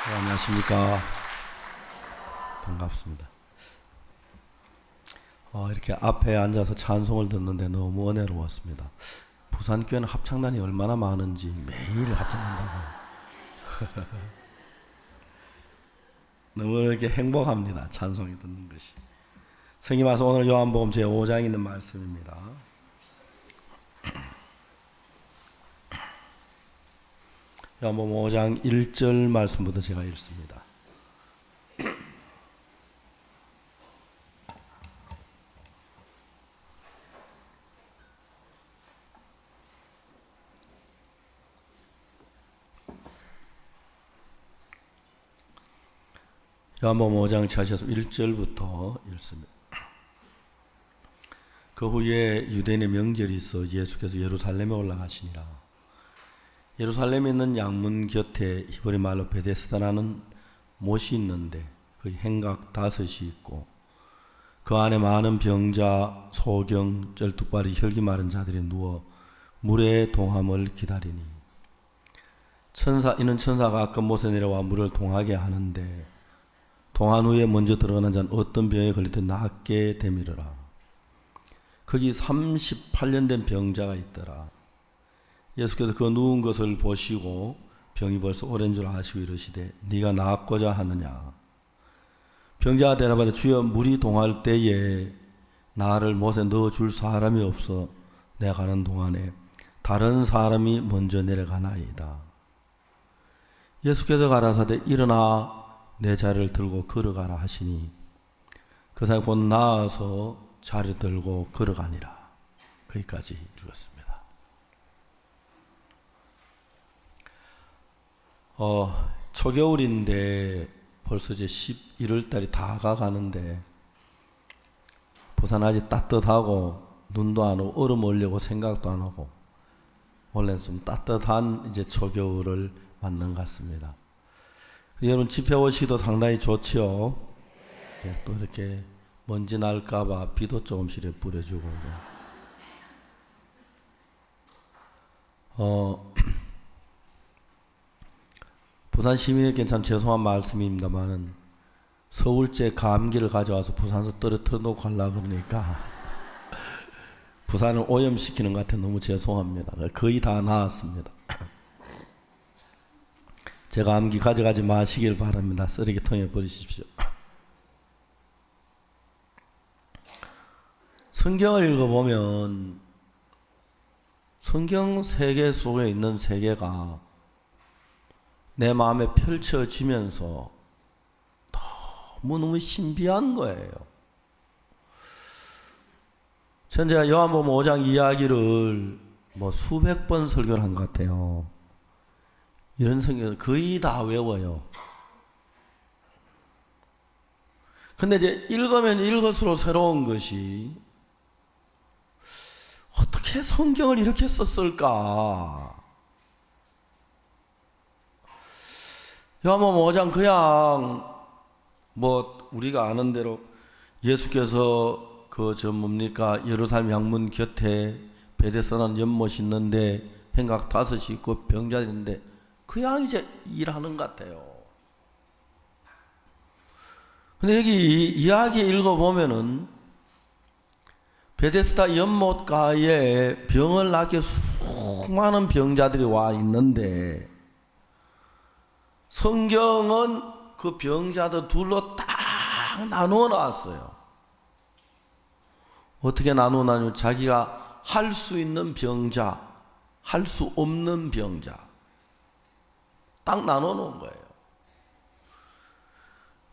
안녕하십니까. 반갑습니다. 이렇게 앞에 앉아서 찬송을 듣는데 너무 은혜로웠습니다. 부산교회는 합창단이 얼마나 많은지 매일 합창한다고 너무 이렇게 행복합니다. 찬송이 듣는 것이. 성경 말씀 오늘 요한복음 제5장에 있는 말씀입니다. 요한복음 5장 1절 말씀부터 제가 읽습니다. 요한복음 5장 1절부터 읽습니다. 그 후에 유대인의 명절이 있어 예수께서 예루살렘에 올라가시니라. 예루살렘에 있는 양문 곁에 히브리 말로 베데스다라는 못이 있는데 그 행각 5이 있고 그 안에 많은 병자, 소경, 쩔뚝발이 혈기 마른 자들이 누워 물의 동함을 기다리니 이는 천사가 가끔 못에 내려와 물을 동하게 하는데 동한 후에 먼저 들어가는 자는 어떤 병에 걸리듯 낫게 되미르라. 거기 38년 된 병자가 있더라. 예수께서 그 누운 것을 보시고 병이 벌써 오랜 줄 아시고 이르시되 네가 낫고자 하느냐. 병자가 대답하되 주여 물이 동할 때에 나를 못에 넣어줄 사람이 없어 내가 가는 동안에 다른 사람이 먼저 내려가나이다. 예수께서 가라사대 일어나 내 자리를 들고 걸어가라 하시니 그 사람이 곧 나아서 자리 들고 걸어가니라. 거기까지 읽었습니다. 초겨울인데 벌써 이제 11월 달이 다 가가는데 부산 아직 따뜻하고 눈도 안 오고 얼음 올려고 생각도 안 하고 원래는 좀 따뜻한 이제 초겨울을 맞는 것 같습니다. 여러분 집회 오시기도 상당히 좋지요. 네, 또 이렇게 먼지 날까봐 비도 조금씩 뿌려주고. 부산 시민에게 참 죄송한 말씀입니다만은 서울제 감기를 가져와서 부산에서 떨어뜨려 놓고 가려고 그러니까 부산을 오염시키는 것 같아 너무 죄송합니다. 거의 다 나았습니다. 제 감기 가져가지 마시길 바랍니다. 쓰레기통에 버리십시오. 성경을 읽어보면 성경 세계 속에 있는 세계가 내 마음에 펼쳐지면서 너무너무 신비한 거예요. 전 제가 요한복음 5장 이야기를 수백 번 설교를 한 것 같아요. 이런 성경을 거의 다 외워요. 근데 이제 읽으면 읽을수록 새로운 것이 어떻게 성경을 이렇게 썼을까? 요한복음 5장 그냥 우리가 아는 대로 예수께서 예루살렘 양문 곁에 베데스다라는 연못이 있는데 행각 5이 있고 병자들이 있는데 그냥 이제 일하는 것 같아요. 근데 여기 이야기 읽어보면은 베데스다 연못가에 병을 앓게 수많은 병자들이 와 있는데 성경은 그 병자들 둘로 딱 나누어 놨어요. 어떻게 나누어 놨냐면 자기가 할 수 있는 병자, 할 수 없는 병자 딱 나눠 놓은 거예요.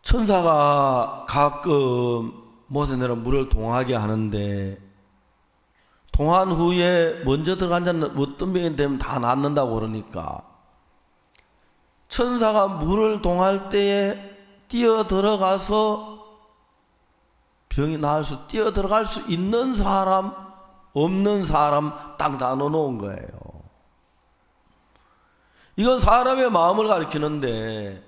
천사가 가끔 못에 내려 물을 동하게 하는데 동한 후에 먼저 들어간 자는 어떤 병이 되면 다 낫는다고 그러니까 천사가 물을 동할 때에 뛰어 들어가서 병이 나을 수 뛰어 들어갈 수 있는 사람 없는 사람 딱 나눠 놓은 거예요. 이건 사람의 마음을 가리키는데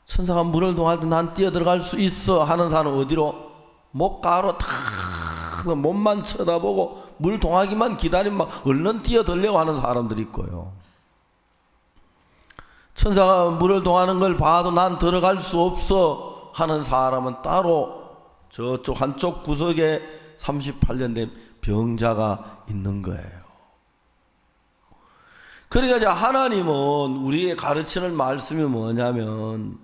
천사가 물을 동할 때 난 뛰어 들어갈 수 있어 하는 사람은 어디로? 목가로 탁 몸만 쳐다보고 물 동하기만 기다리면 막 얼른 뛰어 들려고 하는 사람들이 있고요. 천사가 물을 동하는 걸 봐도 난 들어갈 수 없어 하는 사람은 따로 저쪽 한쪽 구석에 38년 된 병자가 있는 거예요. 그러니까 이제 하나님은 우리의 가르치는 말씀이 뭐냐면,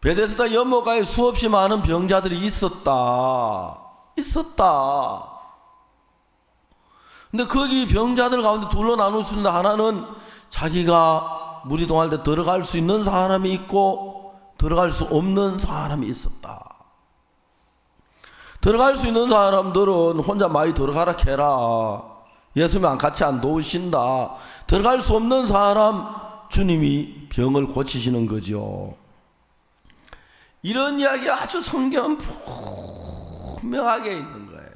베데스다 연못가에 수없이 많은 병자들이 있었다. 근데 거기 병자들 가운데 둘로 나눌 수 있는, 하나는 자기가 물이 동할 때 들어갈 수 있는 사람이 있고 들어갈 수 없는 사람이 있었다. 들어갈 수 있는 사람들은 혼자 많이 들어가라 캐라, 예수님 같이 안 도우신다. 들어갈 수 없는 사람 주님이 병을 고치시는 거죠. 이런 이야기 아주 성경은 분명하게 있는 거예요.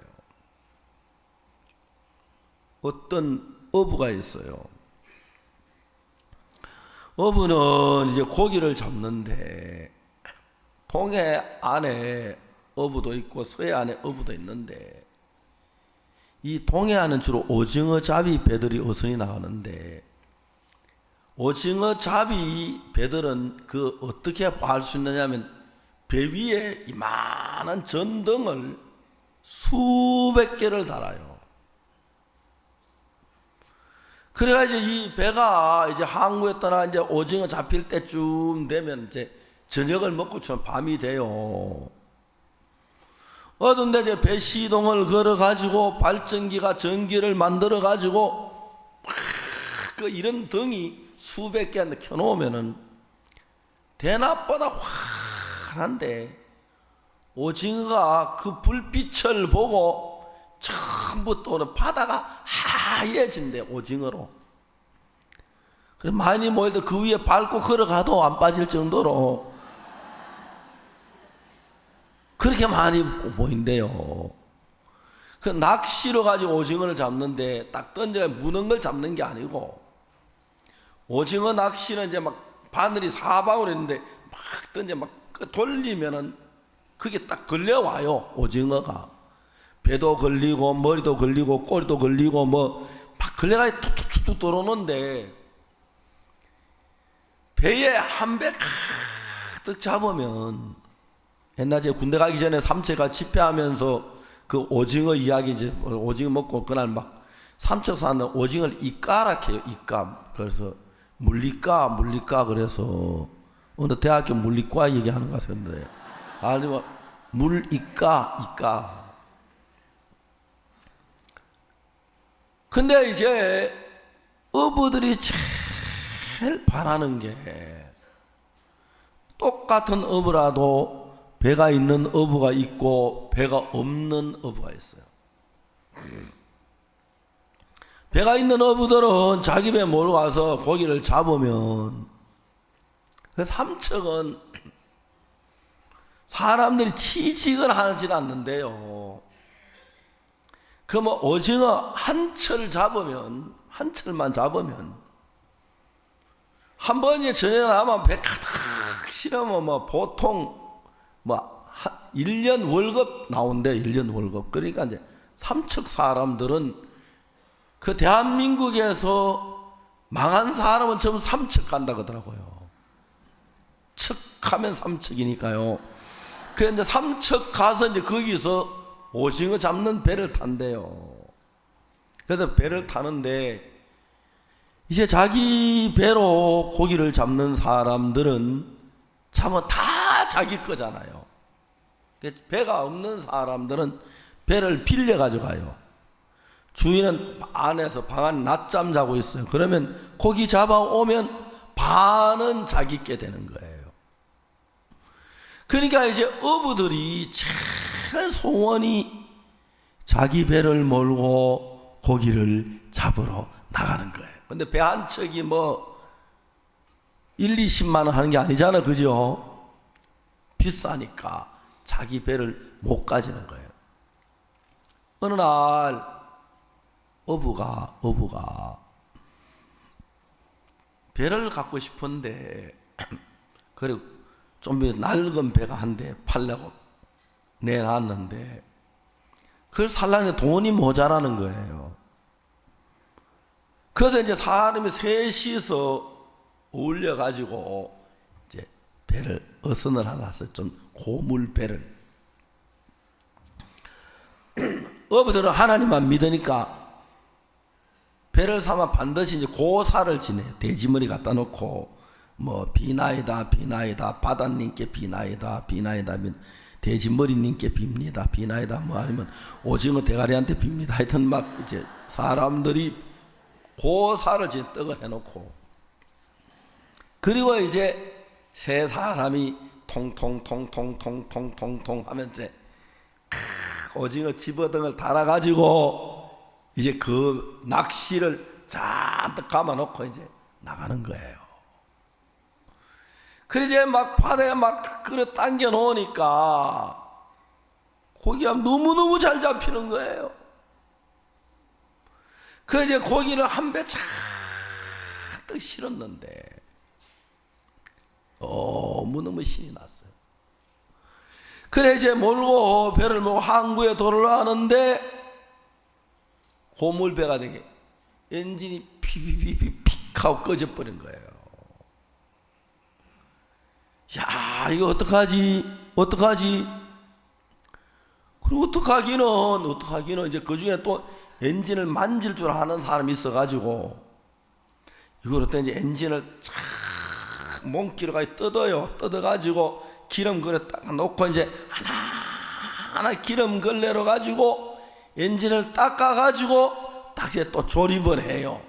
어떤 어부가 있어요. 어부는 이제 고기를 잡는데, 동해 안에 어부도 있고 서해 안에 어부도 있는데, 이 동해안은 주로 오징어 잡이 배들이 어선이 나가는데, 오징어 잡이 배들은 그 어떻게 할 수 있느냐면, 배 위에 이만한 전등을 수백 개를 달아요. 그래가지고 이 배가 이제 항구에 떠나 이제 오징어 잡힐 때쯤 되면 이제 저녁을 먹고 좀 밤이 돼요. 어두운데 이제 배 시동을 걸어가지고 발전기가 전기를 만들어가지고 그 이런 등이 수백 개 켜놓으면은 대낮보다 환한데, 오징어가 그 불빛을 보고 처음부터는 바다가 하얘진대, 오징어로. 그래 많이 모일 때 그 위에 밟고 걸어가도 안 빠질 정도로 그렇게 많이 보인대요. 그 낚시로 가지고 오징어를 잡는데, 딱 던져 무는 걸 잡는 게 아니고, 오징어 낚시는 이제 막 바늘이 사방으로 있는데 막 던져 막 돌리면은 그게 딱 걸려와요. 오징어가 배도 걸리고 머리도 걸리고 꼬리도 걸리고 뭐 막 걸려가 툭툭툭 들어오는데, 배에 한 배 가득 잡으면, 옛날 제 군대 가기 전에 삼체가 집회하면서 그 오징어 이야기, 이제 오징어 먹고 그날 막 삼척 사는 오징어를 이까라 해요. 이까. 그래서 물리까 그래서 어느 대학교 물리과 얘기하는 것 같은데, 아니면 물이까. 근데 이제 어부들이 제일 바라는 게, 똑같은 어부라도 배가 있는 어부가 있고 배가 없는 어부가 있어요. 배가 있는 어부들은 자기 배 몰고 와서 고기를 잡으면, 그 삼척은 사람들이 취직을 하지 않는데요, 그 뭐 오징어 한 철만 잡으면 한 번에 저녁 나면 배 가득 실으면 뭐 보통 뭐 1년 월급 나온대. 1년 월급. 그러니까 이제 삼척 사람들은 그 대한민국에서 망한 사람은 전부 삼척 간다 그러더라고요. 척하면 삼척이니까요. 그래서 이제 삼척 가서 이제 거기서 오징어 잡는 배를 탄대요. 그래서 배를 타는데, 이제 자기 배로 고기를 잡는 사람들은 잡으면 다 자기 거잖아요. 배가 없는 사람들은 배를 빌려 가져가요. 주인은 안에서 방 안에 낮잠 자고 있어요. 그러면 고기 잡아오면 반은 자기 게 되는 거예요. 그러니까 이제 어부들이 제일 소원이 자기 배를 몰고 고기를 잡으러 나가는 거예요. 근데 배 한 척이 뭐 1, 20만 원 하는 게 아니잖아, 그죠? 비싸니까 자기 배를 못 가지는 거예요. 어느 날 어부가 배를 갖고 싶은데, 그리고 좀 낡은 배가 한 대 팔려고 내놨는데, 그걸 살려면 돈이 모자라는 거예요. 그래서 이제 사람이 셋이서 어울려 가지고 이제 배를 어선을 하나 놨어요. 좀 고물 배를. 어부들은 하나님만 믿으니까 배를 사면 반드시 이제 고사를 지내요. 돼지머리 갖다 놓고 뭐 비나이다 바다님께 비나이다 돼지머리님께 빕니다 비나이다 뭐 아니면 오징어 대가리한테 빕니다. 하여튼 막 이제 사람들이 고사를 지내 떡을 해놓고, 그리고 이제 세 사람이 통통통통통통통통 하면 이제 오징어 집어등을 달아가지고 이제 그 낚시를 잔뜩 감아놓고 이제 나가는 거예요. 그래 이제 막 바다에 막 끌어 당겨 놓으니까 고기가 너무너무 잘 잡히는 거예요. 그래 이제 고기를 한 배 잔뜩 실었는데 너무너무 신이 났어요. 그래 이제 몰고 배를 몰고 항구에 돌아가는데 고물배가 되게 엔진이 피피피픽 하고 꺼져버린 거예요. 야, 이거 어떡하지? 그리고 어떡하기는 이제 그 중에 또 엔진을 만질 줄 아는 사람이 있어가지고 이거로 또 이제 엔진을 착 몽키로 뜯어가지고 기름 그릇 딱 놓고 이제 하나 기름 걸레로 가지고 엔진을 닦아가지고 딱 이제 또 조립을 해요.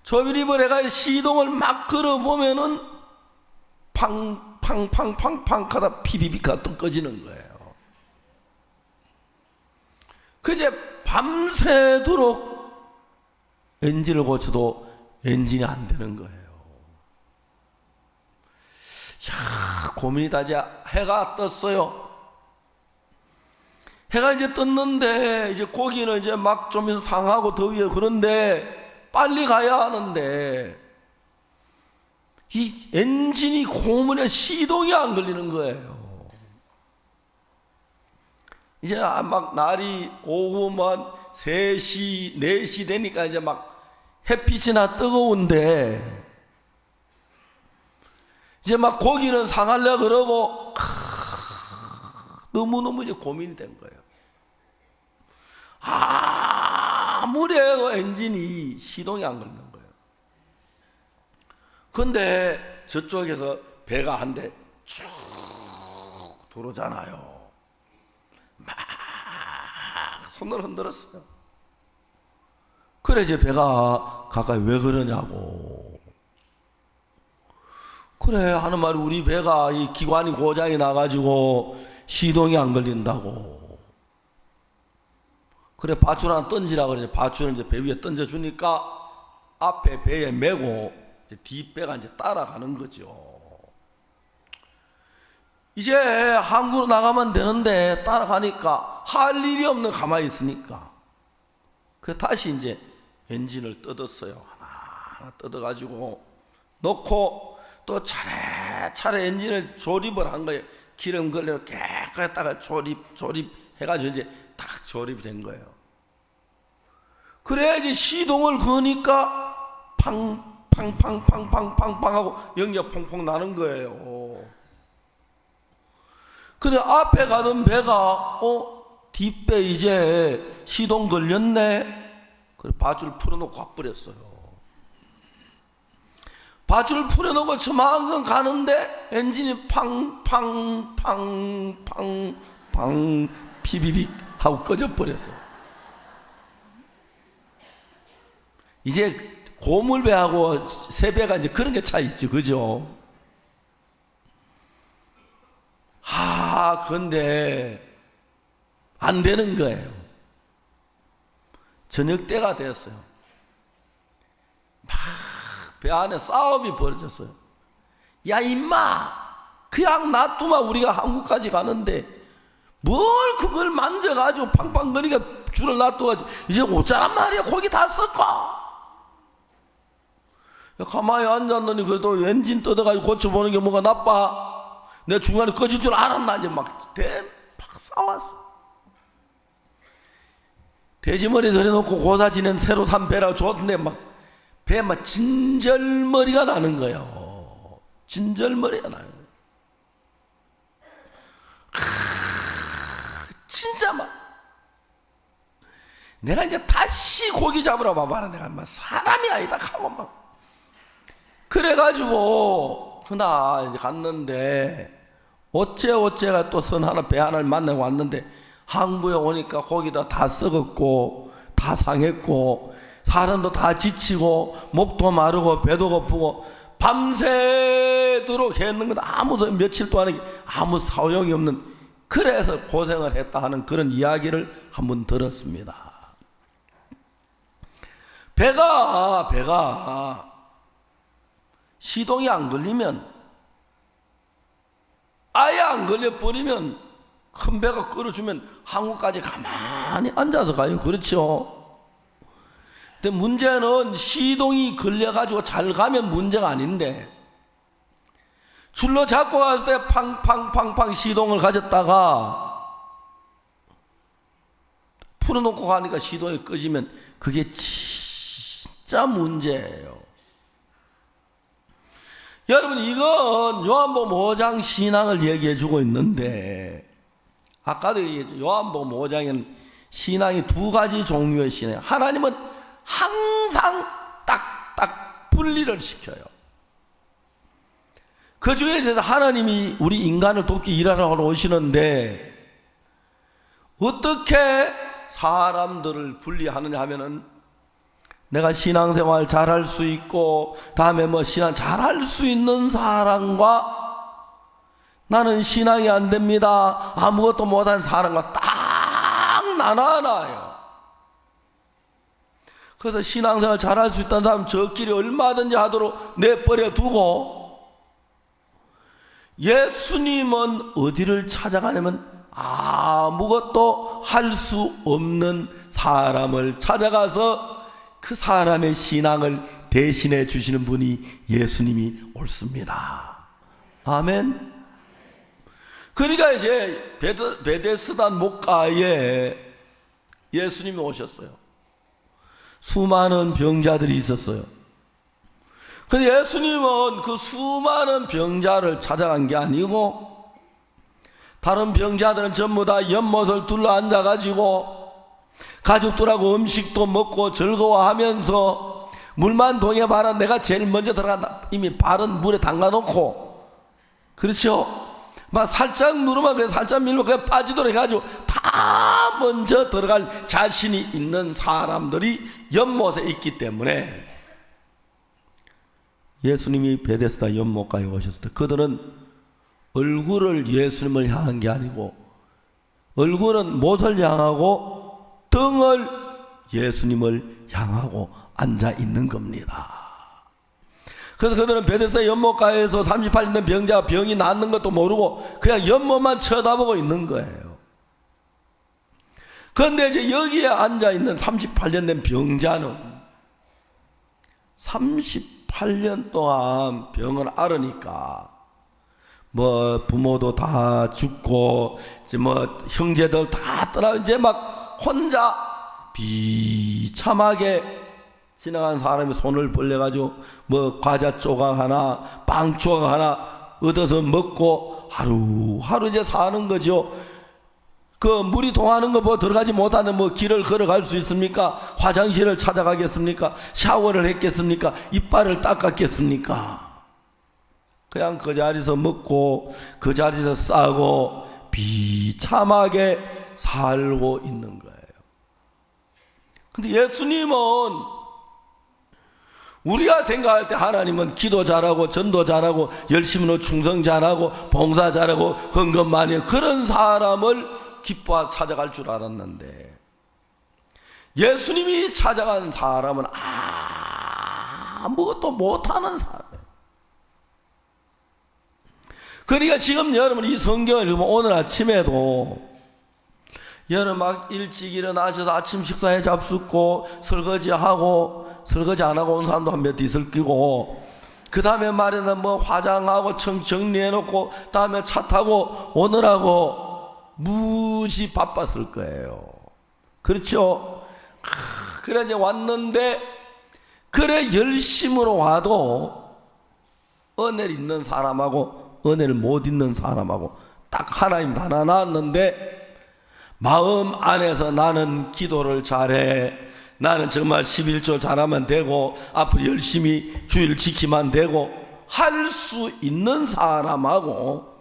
조립을 해가지고 시동을 막 걸어보면은 팡팡팡팡팡 하다 피비비가 또 꺼지는 거예요. 그 이제 밤새도록 엔진을 고쳐도 엔진이 안 되는 거예요. 야, 고민이 다지. 해가 떴어요. 해가 이제 떴는데 이제 고기는 이제 막 좀 상하고 더위에 그런데 빨리 가야 하는데 이 엔진이 고문에 시동이 안 걸리는 거예요. 이제 막 날이 오후만 3시, 4시 되니까 이제 막 햇빛이나 뜨거운데 이제 막 고기는 상하려 그러고 너무너무 이제 고민이 된 거예요. 아무리 해도 엔진이 시동이 안 걸리는 거예요. 근데 저쪽에서 배가 한 대 쭉 들어오잖아요. 막 손을 흔들었어요. 그래 이제 배가 가까이 왜 그러냐고. 그래 하는 말이 우리 배가 이 기관이 고장이 나가지고 시동이 안 걸린다고. 그래 밧줄 하나 던지라 그러지. 밧줄을 이제 배 위에 던져주니까 앞에 배에 메고 뒷배가 이제 따라가는 거죠. 이제 항구로 나가면 되는데 따라가니까 할 일이 없는 가만히 있으니까 그래 다시 이제 엔진을 뜯었어요. 하나 뜯어가지고 놓고 또 차례차례 엔진을 조립을 한 거예요. 기름 걸레로 깨끗하게 조립해가지고 이제 딱 조립이 된 거예요. 그래야 이제 시동을 거니까 팡팡팡팡팡팡 하고 연기가 퐁퐁 나는 거예요. 그래 앞에 가던 배가 뒷배 이제 시동 걸렸네. 그래 밧줄 풀어놓고 가버렸어요. 밧줄 풀어놓고 저만큼 가는데 엔진이 팡팡팡팡팡 피비빅 하고 꺼져버렸어요. 이제 고물배하고 새배가 이제 그런 게 차이 있지, 그죠? 근데 안 되는 거예요. 저녁 때가 됐어요. 막 배 안에 싸움이 벌어졌어요. 야 임마, 그냥 놔두면 우리가 한국까지 가는데 뭘 그걸 만져가지고 팡팡거리가 줄을 놔둬가지고 이제 오자란 말이야. 고기 다 썩어. 가만히 앉았더니 그래도 엔진 뜯어가지고 고쳐보는 게 뭐가 나빠? 내 중간에 꺼질 줄 알았나? 이제 막 싸웠어. 돼지머리 들여놓고 고사 지낸 새로 산 배라 줬는데 막 배에 막 진절머리가 나는 거예요. 진절머리가 나요. 진짜 막 내가 이제 다시 고기 잡으러 봐봐라. 내가 막 사람이 아니다 하고 막 그래가지고 그날 이제 갔는데 어째가 또 선 하나 배 하나를 만나고 왔는데 항구에 오니까 고기도 다 썩었고 다 상했고 사람도 다 지치고 목도 마르고 배도 고프고 밤새도록 했는 건 아무도 며칠 동안에 아무 소용이 없는, 그래서 고생을 했다 하는 그런 이야기를 한번 들었습니다. 배가 시동이 안 걸리면, 아예 안 걸려버리면, 큰 배가 끌어주면 항구까지 가만히 앉아서 가요. 그렇죠? 근데 문제는 시동이 걸려가지고 잘 가면 문제가 아닌데, 줄로 잡고 갔을 때 팡팡팡팡 시동을 가졌다가 풀어놓고 가니까 시동이 꺼지면 그게 진짜 문제예요. 여러분, 이건 요한복음 5장 신앙을 얘기해 주고 있는데, 아까도 얘기했죠. 요한복음 5장에는 신앙이 두 가지 종류의 신앙이에요. 하나님은 항상 딱딱 분리를 시켜요. 그 중에서 하나님이 우리 인간을 돕기 일하러 오시는데 어떻게 사람들을 분리하느냐 하면은, 내가 신앙생활 잘할 수 있고 다음에 신앙 잘할 수 있는 사람과 나는 신앙이 안 됩니다, 아무것도 못한 사람과 딱 나눠놔요. 그래서 신앙생활 잘할 수 있다는 사람 저끼리 얼마든지 하도록 내버려 두고, 예수님은 어디를 찾아가냐면 아무것도 할 수 없는 사람을 찾아가서 그 사람의 신앙을 대신해 주시는 분이 예수님이 옳습니다. 아멘. 그러니까 이제 베데스다 목가에 예수님이 오셨어요. 수많은 병자들이 있었어요. 근데 예수님은 그 수많은 병자를 찾아간 게 아니고, 다른 병자들은 전부 다 연못을 둘러 앉아가지고 가족들하고 음식도 먹고 즐거워하면서 물만 동해봐라, 내가 제일 먼저 들어간다, 이미 발은 물에 담가놓고, 그렇죠? 막 살짝 누르면 그냥 살짝 밀면 그냥 빠지도록 해가지고 다 먼저 들어갈 자신이 있는 사람들이 연못에 있기 때문에, 예수님이 베데스다 연못가에 오셨을 때 그들은 얼굴을 예수님을 향한 게 아니고, 얼굴은 못을 향하고 등을 예수님을 향하고 앉아 있는 겁니다. 그래서 그들은 베데스다 연못가에서 38년 된 병자가 병이 낫는 것도 모르고 그냥 연못만 쳐다보고 있는 거예요. 그런데 이제 여기에 앉아 있는 38년 된 병자는 38년 동안 병을 앓으니까 부모도 다 죽고 이제 형제들 다 떠나 이제 막 혼자 비참하게 지나간 사람이 손을 벌려가지고 과자 조각 하나, 빵 조각 하나 얻어서 먹고 하루하루 이제 사는 거죠. 그 물이 통하는 거 들어가지 못하는 길을 걸어갈 수 있습니까? 화장실을 찾아가겠습니까? 샤워를 했겠습니까? 이빨을 닦았겠습니까? 그냥 그 자리에서 먹고 그 자리에서 싸고 비참하게 살고 있는 거예요. 근데 예수님은, 우리가 생각할 때 하나님은 기도 잘하고 전도 잘하고 열심히로 충성 잘하고 봉사 잘하고 헌금 많이 그런 사람을 기뻐 찾아갈 줄 알았는데, 예수님이 찾아간 사람은 아무것도 못하는 사람이에요. 그러니까 지금 여러분 이 성경을 읽으면 오늘 아침에도 여러분 막 일찍 일어나셔서 아침 식사에 잡숫고 설거지하고, 설거지 안 하고 온 사람도 한 몇 있을 끼고, 그 다음에 말에는 화장하고 정리해놓고 다음에 차 타고 오느라고 무지 바빴을 거예요. 그렇죠? 그래 이제 왔는데 그래 열심으로 와도 은혜를 있는 사람하고 은혜를 못 있는 사람하고 딱 하나님 하나 나왔는데, 마음 안에서 나는 기도를 잘해, 나는 정말 11조 잘하면 되고 앞으로 열심히 주일 지키면 되고 할 수 있는 사람하고,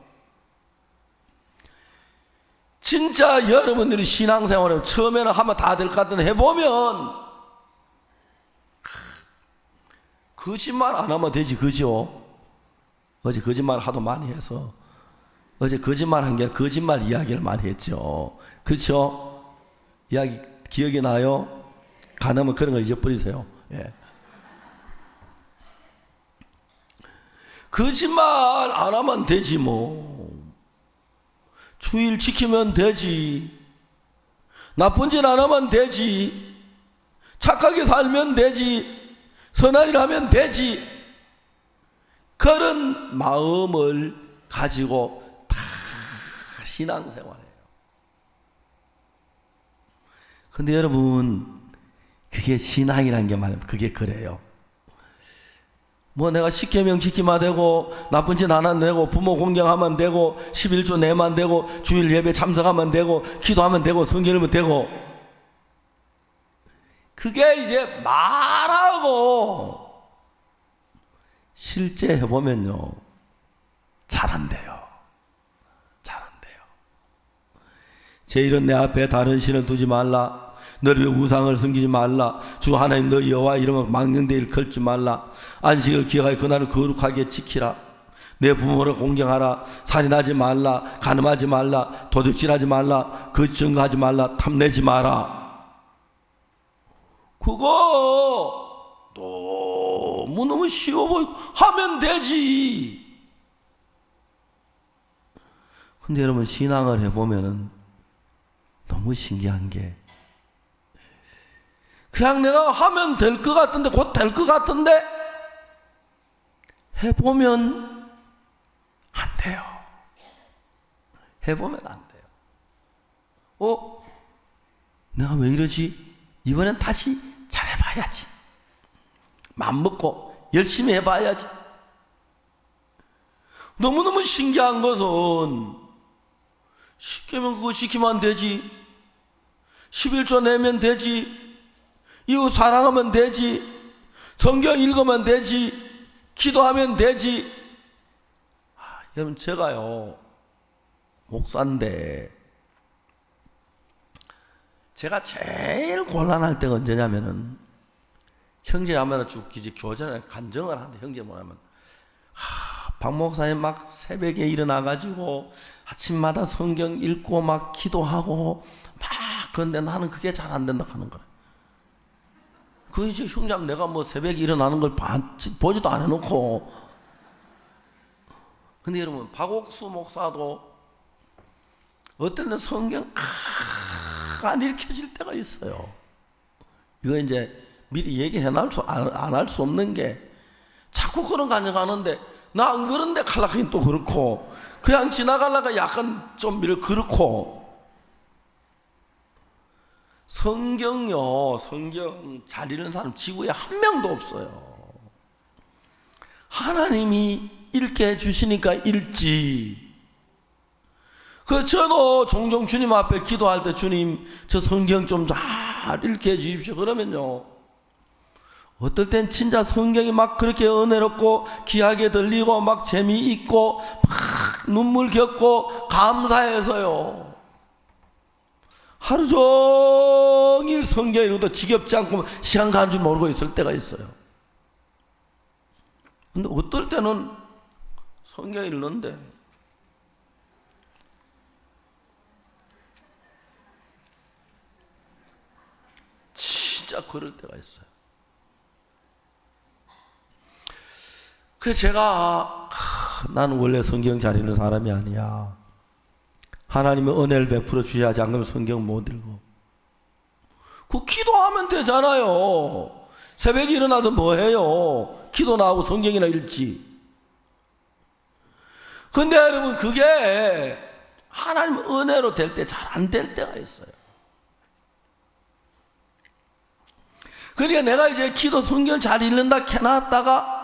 진짜 여러분들이 신앙생활을 처음에는 하면 다 될 것 같은데 해보면 거짓말 안 하면 되지, 그죠? 어제 거짓말 하도 많이 해서, 어제 거짓말 한 게 거짓말 이야기를 많이 했죠. 그렇죠? 이야기 기억이 나요? 가능하면 그런 걸 잊어버리세요. 예. 거짓말 안 하면 되지 뭐. 주일 지키면 되지. 나쁜 짓 안 하면 되지. 착하게 살면 되지. 선한 일 하면 되지. 그런 마음을 가지고 다 신앙생활해요. 근데 여러분, 그게 신앙이라는 게 말이에요. 그게 그래요. 뭐 내가 10계명 지키면 되고 나쁜 짓 안 하면 되고 부모 공경하면 되고 11조 내면 되고 주일 예배 참석하면 되고 기도하면 되고 성경 읽으면 되고, 그게 이제 말하고 실제 해보면요 잘 안 돼요. 잘 안 돼요. 제 일은 내 앞에 다른 신을 두지 말라. 너를 위해 우상을 섬기지 말라. 주 하나님 너 여호와 이름을 막는 데 일컬지 말라. 안식을 기억하여 그날을 거룩하게 지키라. 내 부모를 공경하라. 살인하지 말라. 간음하지 말라. 도둑질하지 말라. 거짓 증거하지 말라. 탐내지 마라. 그거 너무너무 쉬워 보이고 하면 되지. 근데 여러분, 신앙을 해보면은 너무 신기한 게, 그냥 내가 하면 될 것 같은데, 곧 될 것 같은데 해보면 안 돼요. 해보면 안 돼요. 내가 왜 이러지? 이번엔 다시 잘해봐야지. 맘먹고 열심히 해봐야지. 너무너무 신기한 것은, 시키면 그거 지키면 되지. 11조 내면 되지. 이웃 사랑하면 되지. 성경 읽으면 되지. 기도하면 되지. 여러분, 제가요 목사인데 제가 제일 곤란할 때가 언제냐면은, 형제자매나 쭉 이제 교전에 간증을 하는데, 형제 뭐냐면 박 목사님 막 새벽에 일어나가지고 아침마다 성경 읽고 막 기도하고 막, 그런데 나는 그게 잘 안 된다 하는 거야. 그 이제 형제자매 내가 뭐 새벽에 일어나는 걸 보지도 안 해놓고. 근데 여러분, 박옥수 목사도 어떤 때 성경 안 읽혀질 때가 있어요. 이거 이제 미리 얘기해 안 할 수 없는 게, 자꾸 그런 간증하는데 나 안 그런데 칼락하긴 또 그렇고, 그냥 지나가려가 약간 좀 그렇고. 성경요, 성경 잘 읽는 사람 지구에 한 명도 없어요. 하나님이 읽게 해주시니까 읽지. 저도 종종 주님 앞에 기도할 때, 주님 저 성경 좀 잘 읽게 해주십시오 그러면요, 어떨 땐 진짜 성경이 막 그렇게 은혜롭고 귀하게 들리고 막 재미있고 막 눈물 겪고 감사해서요 하루 종일 성경 읽어도 지겹지 않고 시간 가는 줄 모르고 있을 때가 있어요. 근데 어떨 때는 성경 읽는데 진짜 그럴 때가 있어요. 그래서 제가 나는 원래 성경 잘 읽는 사람이 아니야. 하나님의 은혜를 베풀어 주셔야지, 안 그러면 성경 못 읽어. 그 기도하면 되잖아요. 새벽에 일어나서 뭐 해요? 기도나 하고 성경이나 읽지. 근데 여러분, 그게 하나님 은혜로 될 때 잘 안 될 때가 있어요. 그러니까 내가 이제 기도 성경 잘 읽는다 해놨다가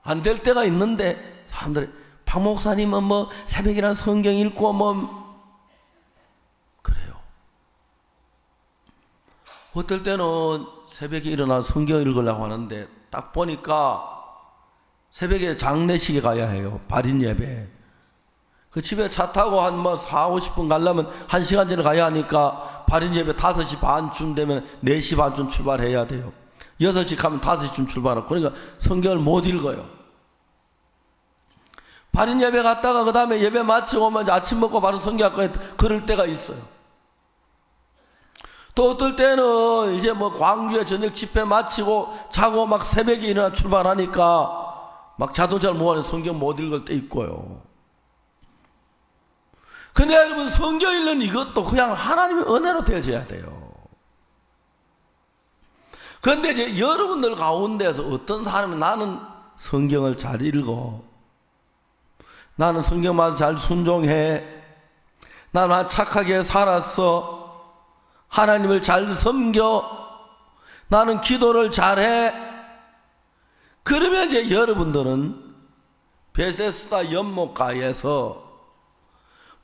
안 될 때가 있는데, 사람들이 박 목사님은 뭐 새벽이란 성경 읽고 뭐 그래요. 어떨 때는 새벽에 일어나 성경 읽으려고 하는데 딱 보니까 새벽에 장례식에 가야 해요. 발인 예배. 그 집에 차 타고 한 뭐 4, 50분 가려면 1시간 전에 가야 하니까 발인 예배 5시 반쯤 되면 4시 반쯤 출발해야 돼요. 6시 가면 5시쯤 출발하고, 그러니까 성경을 못 읽어요. 발인 예배 갔다가 그 다음에 예배 마치고 오면 아침 먹고 바로 성경학과에 그럴 때가 있어요. 또 어떨 때는 이제 뭐 광주에 저녁 집회 마치고 자고 막 새벽에 일어나 출발하니까 막 자동차를 모아서 성경 못 읽을 때 있고요. 근데 여러분, 성경 읽는 이것도 그냥 하나님의 은혜로 되어져야 돼요. 그런데 이제 여러분들 가운데서 어떤 사람이 나는 성경을 잘 읽어, 나는 성경만 잘 순종해, 나는 착하게 살았어, 하나님을 잘 섬겨, 나는 기도를 잘해. 그러면 이제 여러분들은 베데스다 연못가에서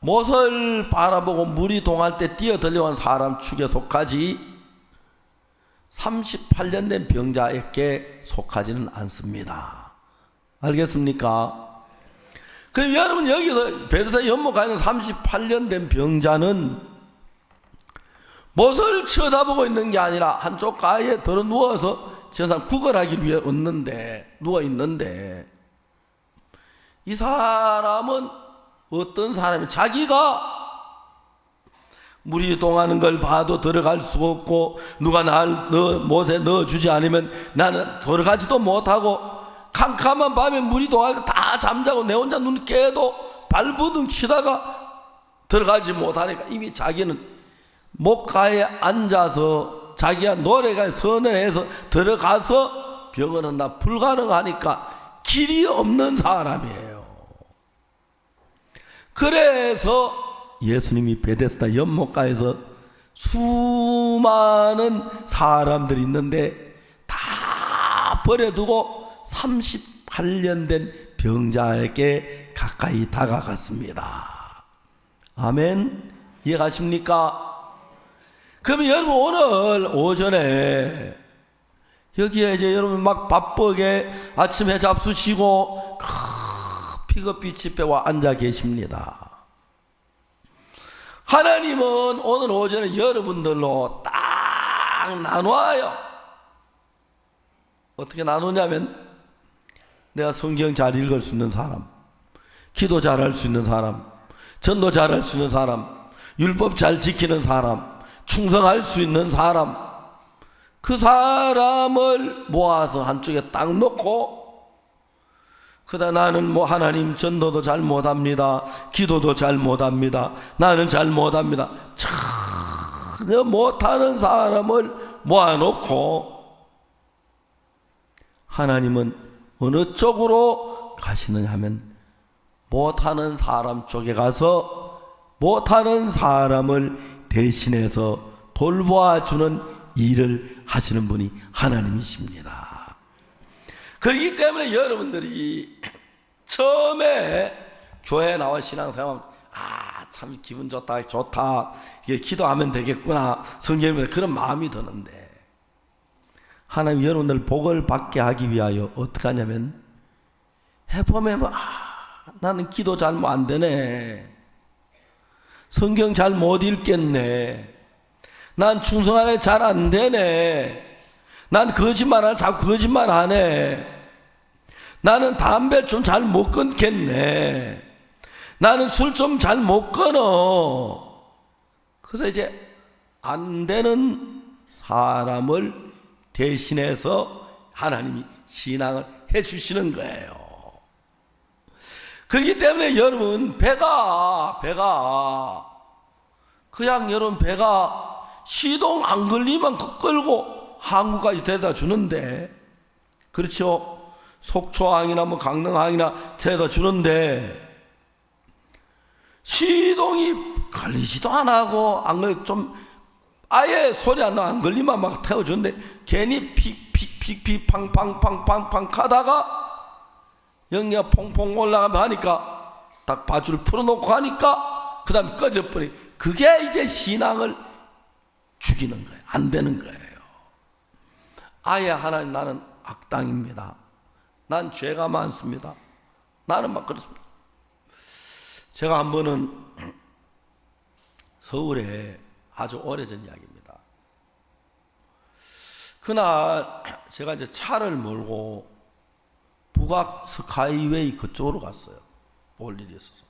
못을 바라보고 물이 동할 때 뛰어들려온 사람 축에 속하지 38년 된 병자에게 속하지는 않습니다. 알겠습니까? 그럼 여러분, 여기서 베데스다 연못가에 있는 38년 된 병자는 못을 쳐다보고 있는 게 아니라 한쪽 가에 들어 누워서 저 사람 구걸하기 위해 누워 있는데, 이 사람은 어떤 사람이 자기가 물이 동하는 걸 봐도 들어갈 수 없고, 누가 날 못에 넣어주지 않으면 나는 들어가지도 못하고, 캄캄한 밤에 물이 동하니까 다 잠자고 내 혼자 눈 깨도 발부둥 치다가 들어가지 못하니까 이미 자기는 목가에 앉아서 자기가 노래가 선언해서 들어가서 병원은 다 불가능하니까 길이 없는 사람이에요. 그래서 예수님이 베데스다 연못가에서 수많은 사람들이 있는데 다 버려두고 38년 된 병자에게 가까이 다가갔습니다. 아멘. 이해가십니까? 그럼 여러분, 오늘 오전에 여기에 이제 여러분 막 바쁘게 아침에 잡수시고 피그빛 집회와 앉아 계십니다. 하나님은 오늘 오전에 여러분들로 딱 나눠요. 어떻게 나누냐면, 내가 성경 잘 읽을 수 있는 사람, 기도 잘할 수 있는 사람, 전도 잘할 수 있는 사람, 율법 잘 지키는 사람, 충성할 수 있는 사람, 그 사람을 모아서 한쪽에 딱 놓고, 그다 나는 뭐 하나님 전도도 잘 못합니다, 기도도 잘 못합니다, 나는 잘 못합니다, 전혀 못하는 사람을 모아놓고, 하나님은 어느 쪽으로 가시느냐 하면 못하는 사람 쪽에 가서 못하는 사람을 대신해서 돌보아주는 일을 하시는 분이 하나님이십니다. 그렇기 때문에 여러분들이 처음에 교회에 나와 신앙생활, 참 기분 좋다, 이게 기도하면 되겠구나, 성경에 그런 마음이 드는데, 하나님 여러분들 복을 받게 하기 위하여 어떻게 하냐면, 해보면 나는 기도 잘 안 되네, 성경 잘 못 읽겠네, 난 충성하네 잘 안 되네, 난 거짓말하네 자꾸 거짓말하네, 나는 담배 좀 잘 못 끊겠네, 나는 술 좀 잘 못 끊어. 그래서 이제 안 되는 사람을 대신해서 하나님이 신앙을 해주시는 거예요. 그렇기 때문에 여러분, 배가 그냥 여러분 배가 시동 안 걸리면 끌고 항구까지 데려다 주는데, 그렇죠? 속초항이나 뭐 강릉항이나 데려다 주는데, 시동이 걸리지도 안 하고 안 걸려 좀 아예 소리 안 나. 안 걸리면 막 태워주는데 괜히 픽픽픽픽 팡팡팡팡팡 하다가 영리가 퐁퐁 올라가면 하니까 딱 바줄 풀어놓고 하니까 그 다음에 꺼져버리. 그게 이제 신앙을 죽이는 거예요. 안 되는 거예요. 아예 하나님 나는 악당입니다. 난 죄가 많습니다. 나는 막 그렇습니다. 제가 한 번은 서울에 아주 오래전 이야기입니다. 그날 제가 이제 차를 몰고 북악 스카이웨이 그쪽으로 갔어요. 볼 일이 있어서.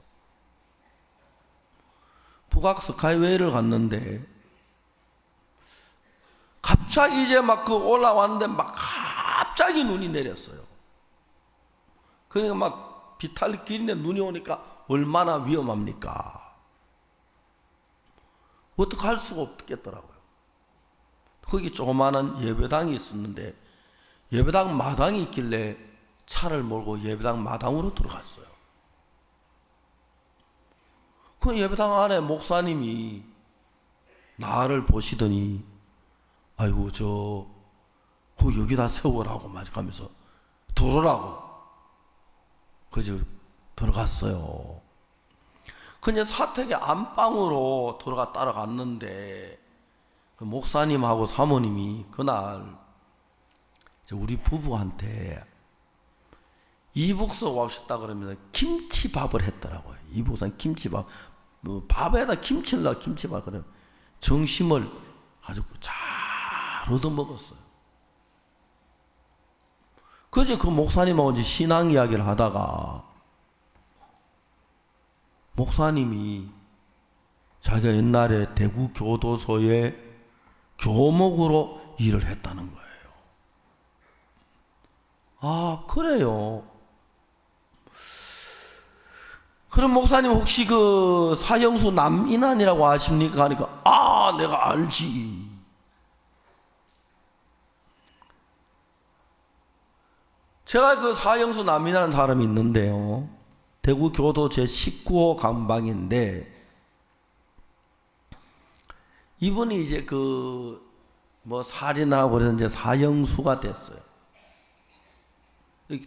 북악 스카이웨이를 갔는데 갑자기 이제 막 그 올라왔는데 막 갑자기 눈이 내렸어요. 그러니까 막 비탈길인데 눈이 오니까 얼마나 위험합니까? 어떻게 할 수가 없겠더라고요. 거기 조그마한 예배당이 있었는데 예배당 마당이 있길래 차를 몰고 예배당 마당으로 들어갔어요. 그 예배당 안에 목사님이 나를 보시더니 아이고 그 여기다 세우라고 말하면서 들어오라고 그저 들어갔어요. 그냥 사택의 안방으로 들어가 따라갔는데 그 목사님하고 사모님이 그날 우리 부부한테 이북서 오셨다 그러면서 김치밥을 했더라고요. 이북서는 김치밥, 밥에다 김치를 넣어 김치밥 그래 정심을 아주 잘 얻어 먹었어요. 그제 그 목사님하고 이제 신앙 이야기를 하다가 목사님이 자기가 옛날에 대구 교도소에 교목으로 일을 했다는 거예요. 아, 그래요. 그럼 목사님 혹시 그 사형수 남인환이라고 아십니까? 하니까 아, 내가 알지. 제가 그 사형수 남인환이라는 사람이 있는데요. 대구 교도 제19호 감방인데 이분이 이제 살인하고 그래서 이제 사형수가 됐어요.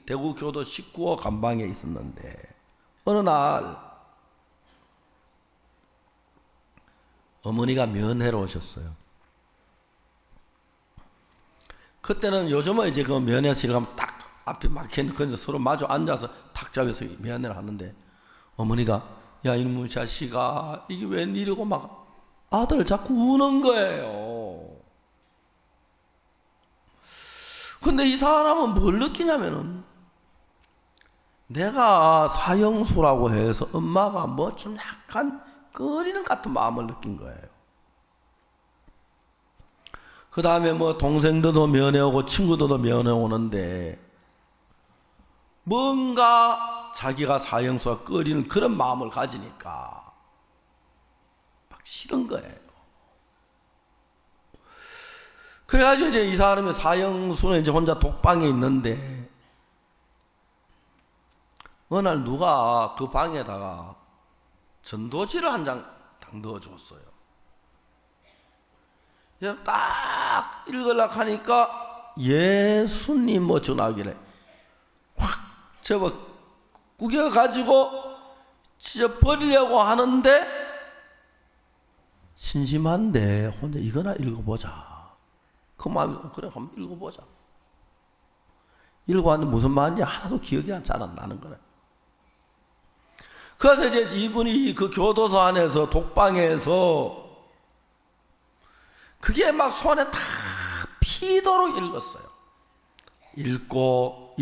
대구 교도 19호 감방에 있었는데 어느 날 어머니가 면회로 오셨어요. 그때는 요즘은 이제 그 면회실 가면 딱 앞에 막혀있는 그래서 서로 마주 앉아서 탁 잡아서 면회를 하는데 어머니가 야 이놈의 자식아 이게 웬일이고 막 아들 자꾸 우는 거예요. 근데 이 사람은 뭘 느끼냐면은 내가 사형수라고 해서 엄마가 뭐 좀 약간 꺼리는 같은 마음을 느낀 거예요. 그 다음에 뭐 동생들도 면회 오고 친구들도 면회 오는데 뭔가 자기가 사형수가 꺼리는 그런 마음을 가지니까 막 싫은 거예요. 그래가지고 이제 이 사람이 사형수는 이제 혼자 독방에 있는데 어느 날 누가 그 방에다가 전도지를 한 장 딱 넣어줬어요. 딱 읽으려고 하니까 예수님 뭐 전화기래 확 접어 구겨가지고 찢어버리려고 하는데 심심한데 혼자 이거나 읽어보자. 그 마음이 그래 한번 읽어보자. 읽어봤는데 무슨 말인지 하나도 기억이 잘 안 나는 거래. 그래서 이제 이분이 그 교도소 안에서 독방에서 그게 막 손에 다 피도록 읽었어요. 읽고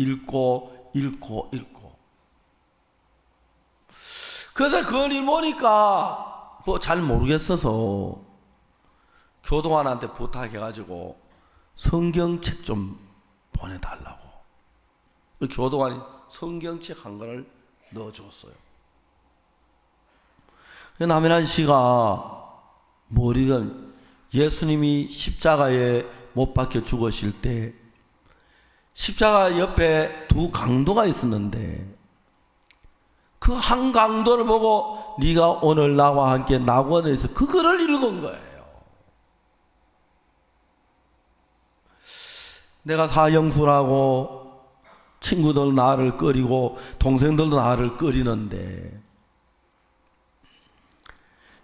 그래서 그걸 읽으니까 뭐 잘 모르겠어서 교도관한테 부탁해가지고 성경책 좀 보내달라고. 교도관이 성경책 한 권을 넣어줬어요. 남인환 씨가 머리가 예수님이 십자가에 못 박혀 죽으실 때 십자가 옆에 두 강도가 있었는데 그 한 강도를 보고 네가 오늘 나와 함께 낙원에서 그거를 읽은 거예요. 내가 사형수라고 친구들 나를 꺼리고 동생들도 나를 꺼리는데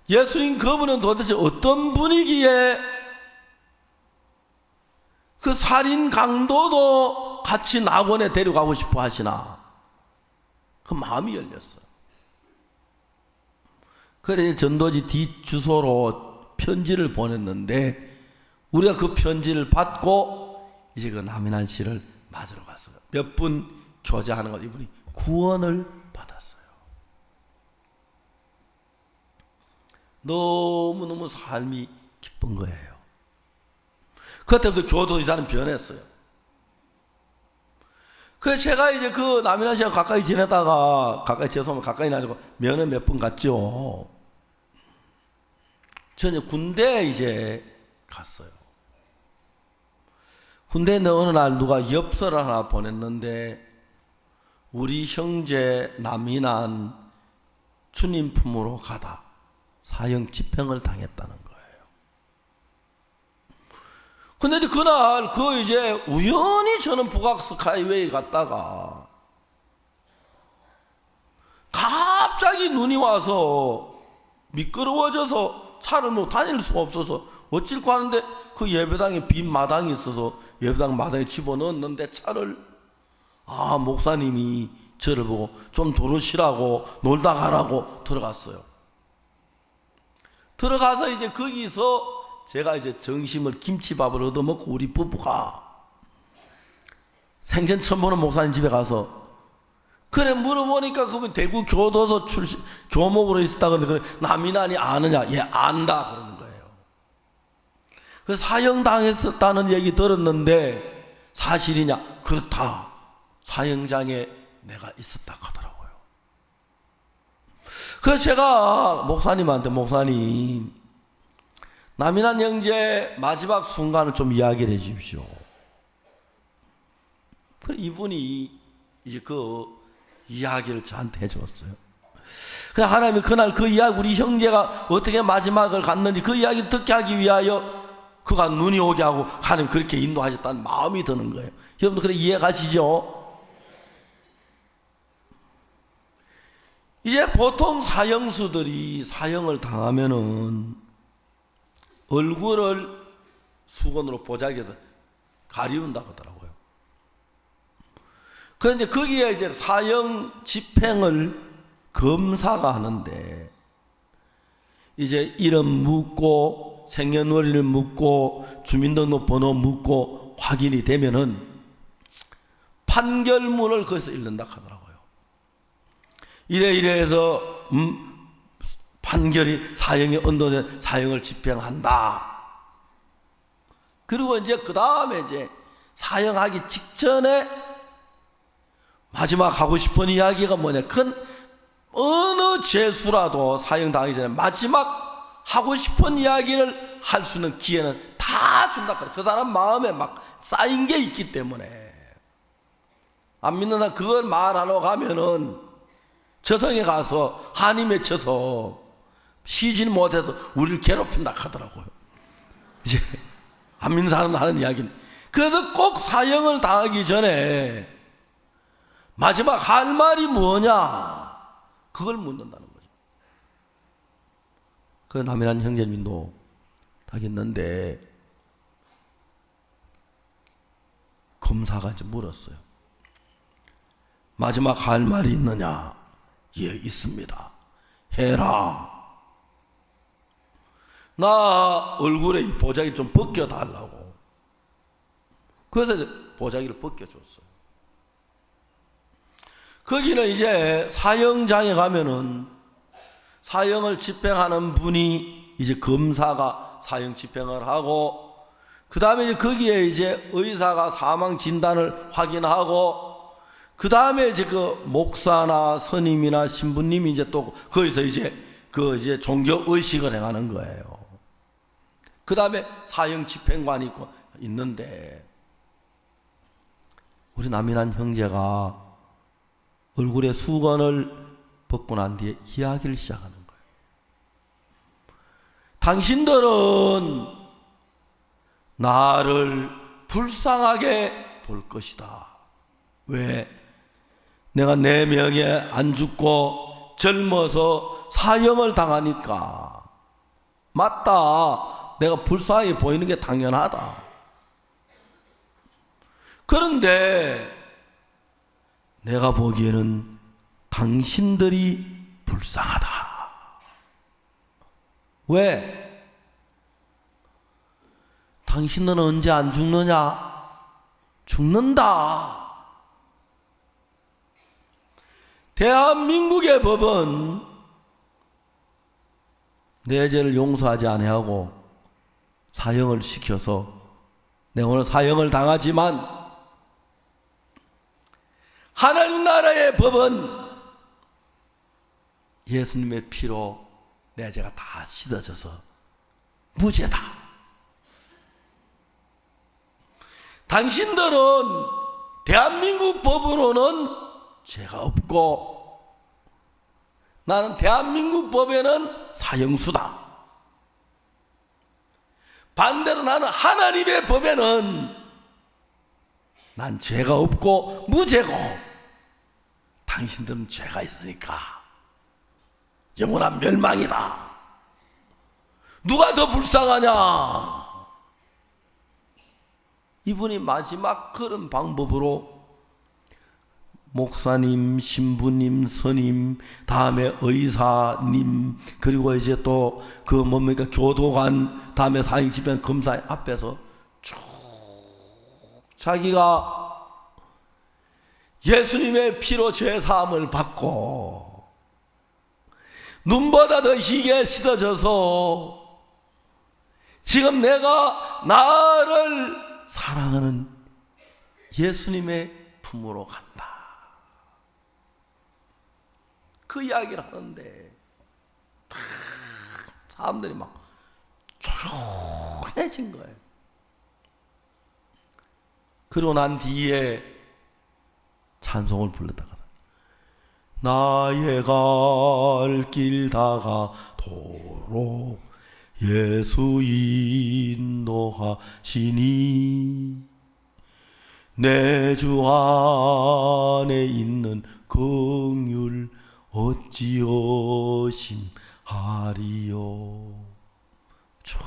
예수님 그분은 도대체 어떤 분위기에 그 살인 강도도 같이 낙원에 데려가고 싶어 하시나? 그 마음이 열렸어요. 그래서 전도지 뒷주소로 편지를 보냈는데 우리가 그 편지를 받고 이제 그 남인환 씨를 맞으러 갔어요. 몇 분 교제하는 것 이분이 구원을 받았어요. 너무너무 삶이 기쁜 거예요. 그때부터 교도지사는 변했어요. 그래서 제가 이제 그 남인환 씨랑 가까이 지내다가 죄송하면 가까이는 아니고 면회 몇 번 갔죠. 저는 군대에 이제 갔어요. 군대에 어느 날 누가 엽서를 하나 보냈는데 우리 형제 남인환 주님 품으로 가다 사형 집행을 당했다는 거예요. 근데 이제 그날 이제 우연히 저는 북악 스카이웨이 갔다가 갑자기 눈이 와서 미끄러워져서 차를 뭐 다닐 수가 없어서 어찔까 하는데 그 예배당에 빈 마당이 있어서 예배당 마당에 집어넣었는데 차를 목사님이 저를 보고 좀 도로 쉬라고 놀다 가라고 들어갔어요. 들어가서 이제 거기서 제가 이제 점심을 김치밥을 얻어먹고 우리 부부가 생전 처음 보는 목사님 집에 가서 그래 물어보니까 그분 대구 교도소 출신 교목으로 있었다 그러는데 그래 남인환이 아느냐? 예 안다 그러는 거예요. 그래서 사형 당했었다는 얘기 들었는데 사실이냐? 그렇다. 사형장에 내가 있었다 하더라고요. 그래서 제가 목사님한테 목사님 남인환 형제 마지막 순간을 좀 이야기를 해 주십시오. 이분이 이제 그 이야기를 저한테 해줬어요. 그래서 하나님이 그날 그 이야기 우리 형제가 어떻게 마지막을 갔는지 그 이야기 듣게 하기 위하여 그가 눈이 오게 하고 하나님 그렇게 인도하셨다는 마음이 드는 거예요. 여러분들 그래 이해 가시죠? 이제 보통 사형수들이 사형을 당하면은 얼굴을 수건으로 보자기해서 가리운다고 하더라고요. 그런데 거기에 이제 사형 집행을 검사가 하는데 이제 이름 묻고 생년월일을 묻고 주민등록번호 묻고 확인이 되면은 판결문을 거기서 읽는다 하더라고요. 이래 해서 판결이 사형이 언도된 사형을 집행한다. 그리고 이제 그 다음에 이제 사형하기 직전에 마지막 하고 싶은 이야기가 뭐냐? 그건 어느 죄수라도 사형 당하기 전에 마지막 하고 싶은 이야기를 할 수 있는 기회는 다 준다. 그 사람 마음에 막 쌓인 게 있기 때문에 안 믿는 사람 그걸 말하러 가면은 저성에 가서 한이 맺혀서 쉬지는 못해서 우리를 괴롭힌다 하더라고요. 이제 안 믿는 사람도 하는 이야기는. 그래서 꼭 사형을 당하기 전에 마지막 할 말이 뭐냐 그걸 묻는다는 거죠. 그 남인환 형제님도 하겠는데 검사가 이제 물었어요. 마지막 할 말이 있느냐? 예, 있습니다. 해라. 나 얼굴에 이 보자기 좀 벗겨달라고. 그래서 이제 보자기를 벗겨줬어요. 거기는 이제 사형장에 가면은 사형을 집행하는 분이 이제 검사가 사형 집행을 하고 그 다음에 거기에 이제 의사가 사망 진단을 확인하고 그 다음에 이제 그 목사나 스님이나 신부님이 이제 또 거기서 이제 이제 종교 의식을 행하는 거예요. 그 다음에 사형 집행관이 있는데 우리 남인환 형제가 얼굴에 수건을 벗고 난 뒤에 이야기를 시작하는 거예요. 당신들은 나를 불쌍하게 볼 것이다. 왜? 내가 내 명예 안 죽고 젊어서 사형을 당하니까. 맞다. 내가 불쌍하게 보이는 게 당연하다. 그런데 내가 보기에는 당신들이 불쌍하다. 왜? 당신들은 언제 안 죽느냐? 죽는다. 대한민국의 법은 내 죄를 용서하지 아니하고 사형을 시켜서 내가 오늘 사형을 당하지만, 하나님 나라의 법은 예수님의 피로 내 죄가 다 씻어져서 무죄다. 당신들은 대한민국 법으로는 죄가 없고 나는 대한민국 법에는 사형수다. 반대로 나는 하나님의 법에는 난 죄가 없고 무죄고 당신들은 죄가 있으니까 영원한 멸망이다. 누가 더 불쌍하냐? 이분이 마지막 그런 방법으로 목사님, 신부님, 스님, 다음에 의사님, 그리고 이제 또 그 뭡니까 교도관, 다음에 사형집행 검사 앞에서 쭉 자기가 예수님의 피로 죄사함을 받고 눈보다 더 희게 씻어져서 지금 내가 나를 사랑하는 예수님의 품으로 간다. 그 이야기를 하는데 사람들이 막 조용해진 거예요. 그러고 난 뒤에 찬송을 불렀다가 나의 갈 길 다가도록 예수 인도하시니 내 주 안에 있는 긍휼 어찌여 심하리요. 쭉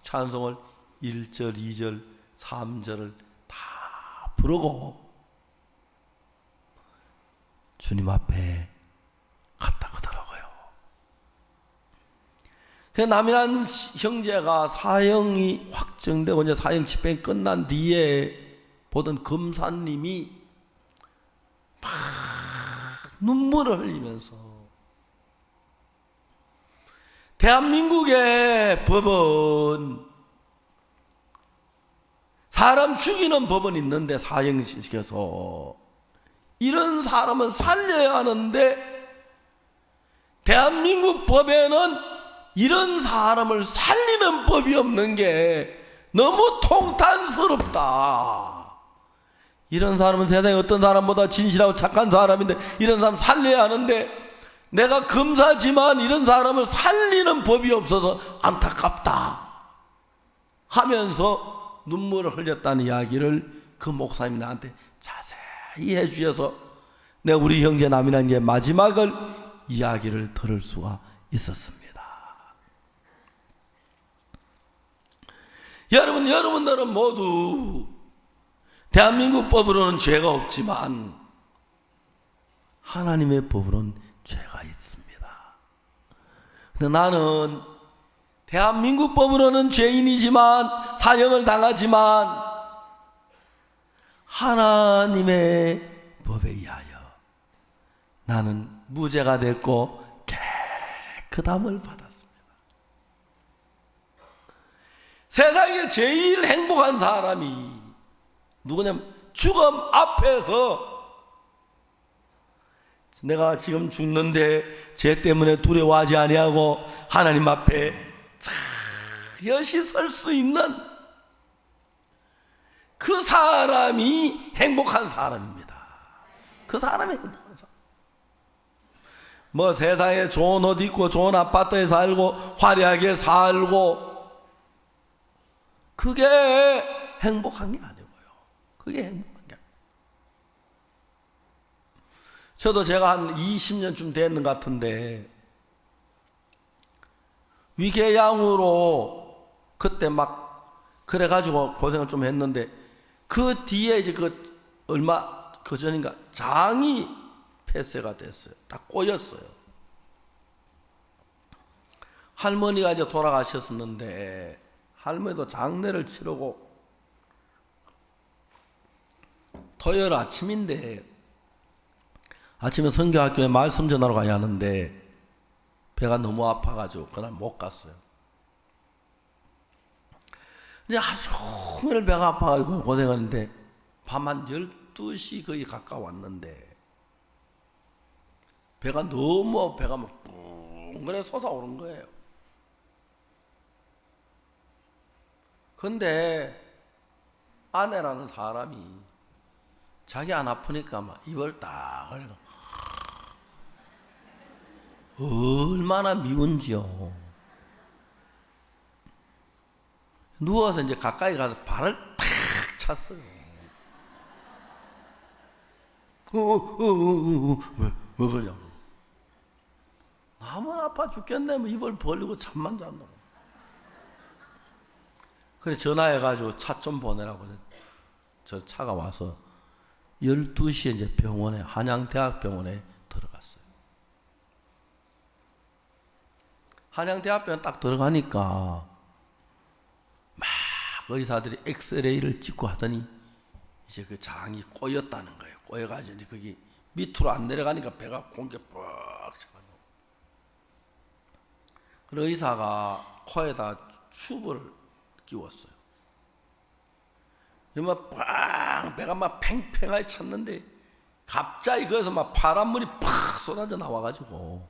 찬송을 1절, 2절, 3절을 다 부르고 주님 앞에 갔다 그러더라고요. 그 남이란 형제가 사형이 확정되고 이제 사형 집행이 끝난 뒤에 보던 검사님이 막 눈물을 흘리면서 대한민국의 법은 사람 죽이는 법은 있는데 사형시켜서 이런 사람은 살려야 하는데 대한민국 법에는 이런 사람을 살리는 법이 없는 게 너무 통탄스럽다. 이런 사람은 세상에 어떤 사람보다 진실하고 착한 사람인데 이런 사람 살려야 하는데 내가 검사지만 이런 사람을 살리는 법이 없어서 안타깝다 하면서 눈물을 흘렸다는 이야기를 그 목사님이 나한테 자세히 해주셔서 내가 우리 형제 남이라는 게 마지막을 이야기를 들을 수가 있었습니다. 여러분들은 모두 대한민국 법으로는 죄가 없지만 하나님의 법으로는 죄가 있습니다. 근데 나는 대한민국 법으로는 죄인이지만 사형을 당하지만 하나님의 법에 의하여 나는 무죄가 됐고 깨끗함을 받았습니다. 세상에 제일 행복한 사람이 누구냐면 죽음 앞에서 내가 지금 죽는데 죄 때문에 두려워하지 아니하고 하나님 앞에 여시 설 수 있는 그 사람이 행복한 사람입니다. 그 사람이 행복한 사람. 뭐 세상에 좋은 옷 입고 좋은 아파트에 살고 화려하게 살고 그게 행복한 게 아니고요. 그게 행복한 게. 저도 제가 한 20년쯤 됐는 것 같은데 위궤양으로 그때 막 그래가지고 고생을 좀 했는데 그 뒤에 이제 그 얼마 그 전인가 장이 폐쇄가 됐어요. 다 꼬였어요. 할머니가 이제 돌아가셨었는데 할머니도 장례를 치르고 토요일 아침인데 아침에 선교학교에 말씀 전하러 가야 하는데 배가 너무 아파가지고 그날 못 갔어요. 이제 하루 종일 배가 아파가지고 고생하는데 밤 한 12시 거의 가까웠는데 배가 너무 배가 막 뿡그래 솟아오른 거예요. 근데 아내라는 사람이 자기 안 아프니까 막 입을 딱 흘리고 얼마나 미운지요. 누워서 이제 가까이 가서 발을 탁 찼어요. 왜 그러냐고. 너무 아파 죽겠네. 뭐 입을 벌리고 잠만 잔다고. 그래 전화해가지고 차 좀 보내라고 저 차가 와서 12시에 이제 병원에 한양대학병원에 들어갔어요. 한양대학병원 딱 들어가니까 막 의사들이 엑스레이를 찍고 하더니 이제 그 장이 꼬였다는 거예요. 꼬여가지고 이제 거기 밑으로 안 내려가니까 배가 공기 뻑 차가지고. 그래서 의사가 코에다 튜브를 끼웠어요. 막 빵 배가 막 팽팽하게 찼는데 갑자기 거기서 막 바람물이 팍 쏟아져 나와가지고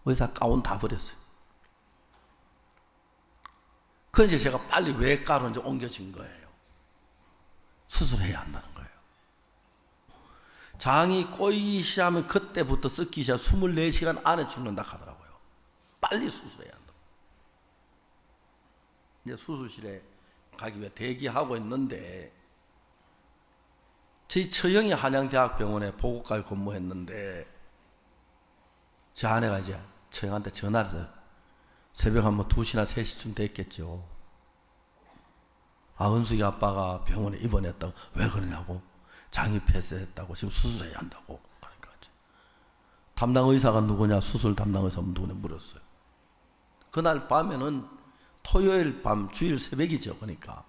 의사 가운 다 버렸어요. 그래서 이제 제가 빨리 외과로 이제 옮겨진 거예요. 수술해야 한다는 거예요. 장이 꼬이기 시작하면 그때부터 썩기 시작 24시간 안에 죽는다 하더라고요. 빨리 수술해야 한다고. 이제 수술실에 가기 위해 대기하고 있는데 저희 처형이 한양대학병원에 보고까지 근무했는데 제 아내가 이제 처형한테 전화를 해서 새벽 한 2시나 3시쯤 됐겠죠. 은숙이 아빠가 병원에 입원했다고. 왜 그러냐고. 장이 폐쇄했다고. 지금 수술해야 한다고. 그러니까 담당 의사가 누구냐. 수술 담당 의사가 누구냐 물었어요. 그날 밤에는 토요일 밤 주일 새벽이죠. 그러니까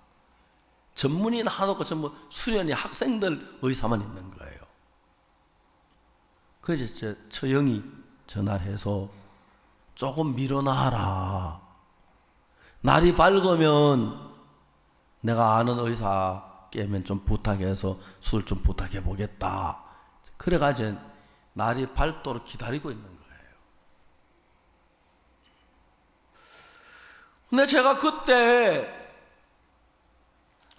전문의는 하나도 없고 전부 수련이 학생들 의사만 있는 거예요. 그래서 제 처형이 전화를 해서 조금 밀어놔라. 날이 밝으면 내가 아는 의사 깨면 좀 부탁해서 수술 좀 부탁해 보겠다. 그래가지고 날이 밝도록 기다리고 있는 거예요. 근데 제가 그때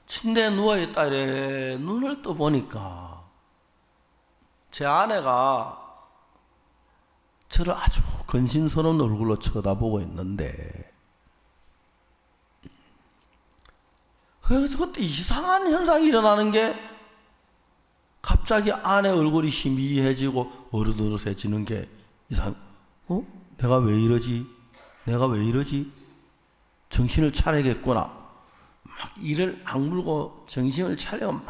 침대에 누워있다 이래 눈을 떠보니까 제 아내가 저를 아주 근심스러운 얼굴로 쳐다보고 있는데 그래서 그때 이상한 현상이 일어나는 게 갑자기 아내 얼굴이 희미해지고 어릇어릇해지는 게 내가 왜 이러지? 내가 왜 이러지? 정신을 차리겠구나. 막 이를 악물고 정신을 차려 막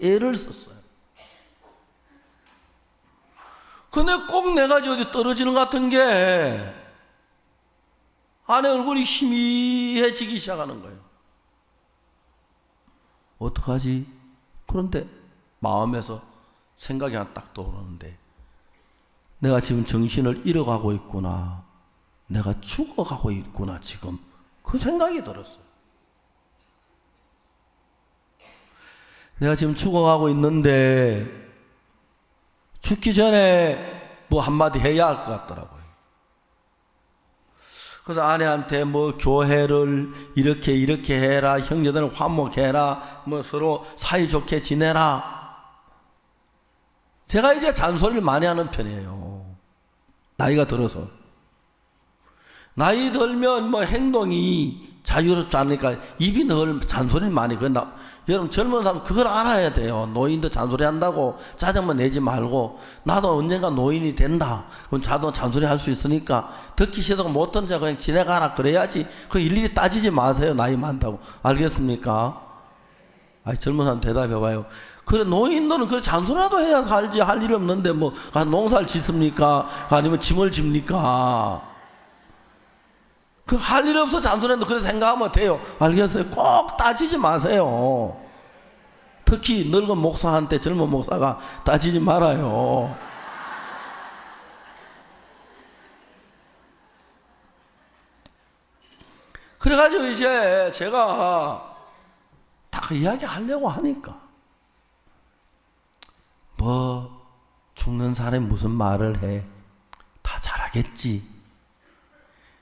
애를 썼어요. 근데 꼭 내가 어디 떨어지는 것 같은 게 아내 얼굴이 희미해지기 시작하는 거예요. 어떡하지? 그런데 마음에서 생각이 하나 딱 떠오르는데 내가 지금 정신을 잃어가고 있구나. 내가 죽어가고 있구나 지금. 그 생각이 들었어요. 내가 지금 죽어가고 있는데 죽기 전에 뭐 한마디 해야 할 것 같더라고요. 그래서 아내한테 뭐 교회를 이렇게 해라, 형제들을 화목해라, 뭐 서로 사이좋게 지내라. 제가 이제 잔소리를 많이 하는 편이에요. 나이가 들어서. 나이 들면 뭐 행동이 자유롭지 않으니까 입이 늘 잔소리를 많이. 여러분 젊은 사람 그걸 알아야 돼요. 노인도 잔소리한다고 짜증만 내지 말고 나도 언젠가 노인이 된다. 그럼 자도 잔소리할 수 있으니까 듣기 싫다고 못 던져 그냥 지내가라 그래야지. 그 일일이 따지지 마세요. 나이 많다고. 알겠습니까? 아이 젊은 사람 대답해봐요. 그래 노인들은 그래 잔소리라도 해야 살지. 할 일 없는데 뭐 농사를 짓습니까? 아니면 짐을 집니까? 그 할 일 없어 잔소리한다 그래 생각하면 돼요. 알겠어요? 꼭 따지지 마세요. 특히 늙은 목사한테 젊은 목사가 따지지 말아요. 그래가지고 이제 제가 다 그 이야기 하려고 하니까 뭐 죽는 사람이 무슨 말을 해. 다 잘하겠지.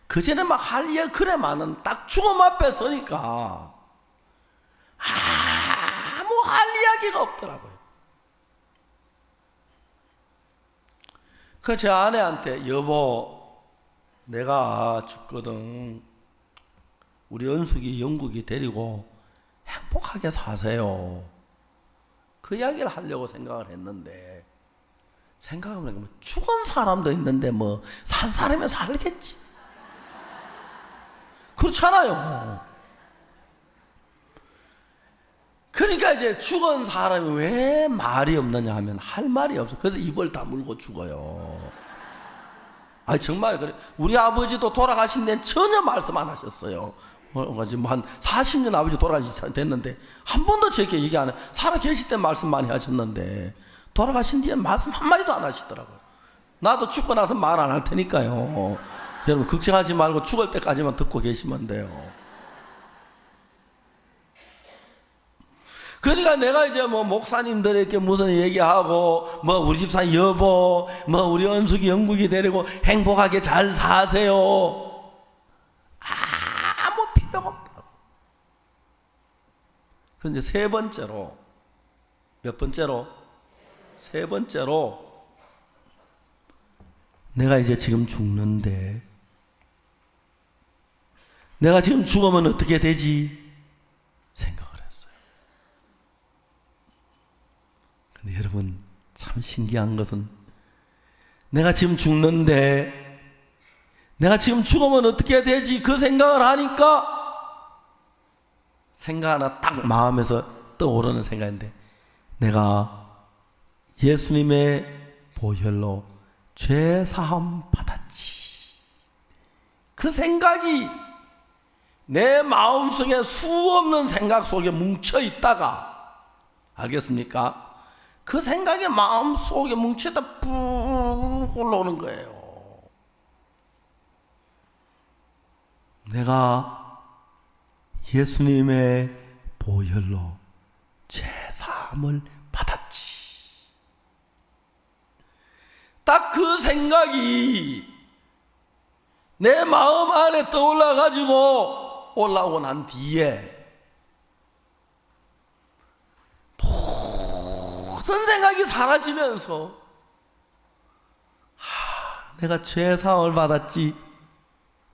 그전에 막 할 이야기 그래 많은 딱 죽음 앞에 서니까 아무 할 이야기가 없더라고요. 그 제 아내한테 여보 내가 죽거든. 우리 은숙이 영국이 데리고 행복하게 사세요. 그 이야기를 하려고 생각을 했는데 생각해보니까 뭐 죽은 사람도 있는데 뭐 산 사람이 살겠지. 그렇잖아요. 그러니까 이제 죽은 사람이 왜 말이 없느냐 하면 할 말이 없어. 그래서 입을 다물고 죽어요. 아니 정말 그래. 우리 아버지도 돌아가신 데는 전혀 말씀 안 하셨어요. 지금 한 40년 아버지 돌아가신 됐는데 한 번도 저렇게 얘기 안 해. 살아 계실 때 말씀 많이 하셨는데 돌아가신 뒤에 말씀 한마디도 안 하시더라고요. 나도 죽고 나서 말 안 할 테니까요. 여러분 걱정하지 말고 죽을 때까지만 듣고 계시면 돼요. 그러니까 내가 이제 뭐 목사님들에게 무슨 얘기하고 뭐 우리 집사 여보 뭐 우리 은숙이 영국이 데리고 행복하게 잘 사세요. 아무 필요가 없다. 근데 세 번째로 몇 번째로? 세 번째로 내가 이제 지금 죽는데 내가 지금 죽으면 어떻게 되지? 생각을 했어요. 근데 여러분 참 신기한 것은 내가 지금 죽는데 내가 지금 죽으면 어떻게 되지? 그 생각을 하니까 생각 하나 딱 마음에서 떠오르는 생각인데 내가 예수님의 보혈로 죄 사함 받았지. 그 생각이 내 마음속에 수없는 생각 속에 뭉쳐 있다가 알겠습니까? 그 생각이 마음속에 뭉쳐있다 푹 올라오는 거예요. 내가 예수님의 보혈로 죄 사함을 받았지. 딱 그 생각이 내 마음 안에 떠올라 가지고 올라오고 난 뒤에 모든 생각이 사라지면서 내가 죄 사함을 받았지.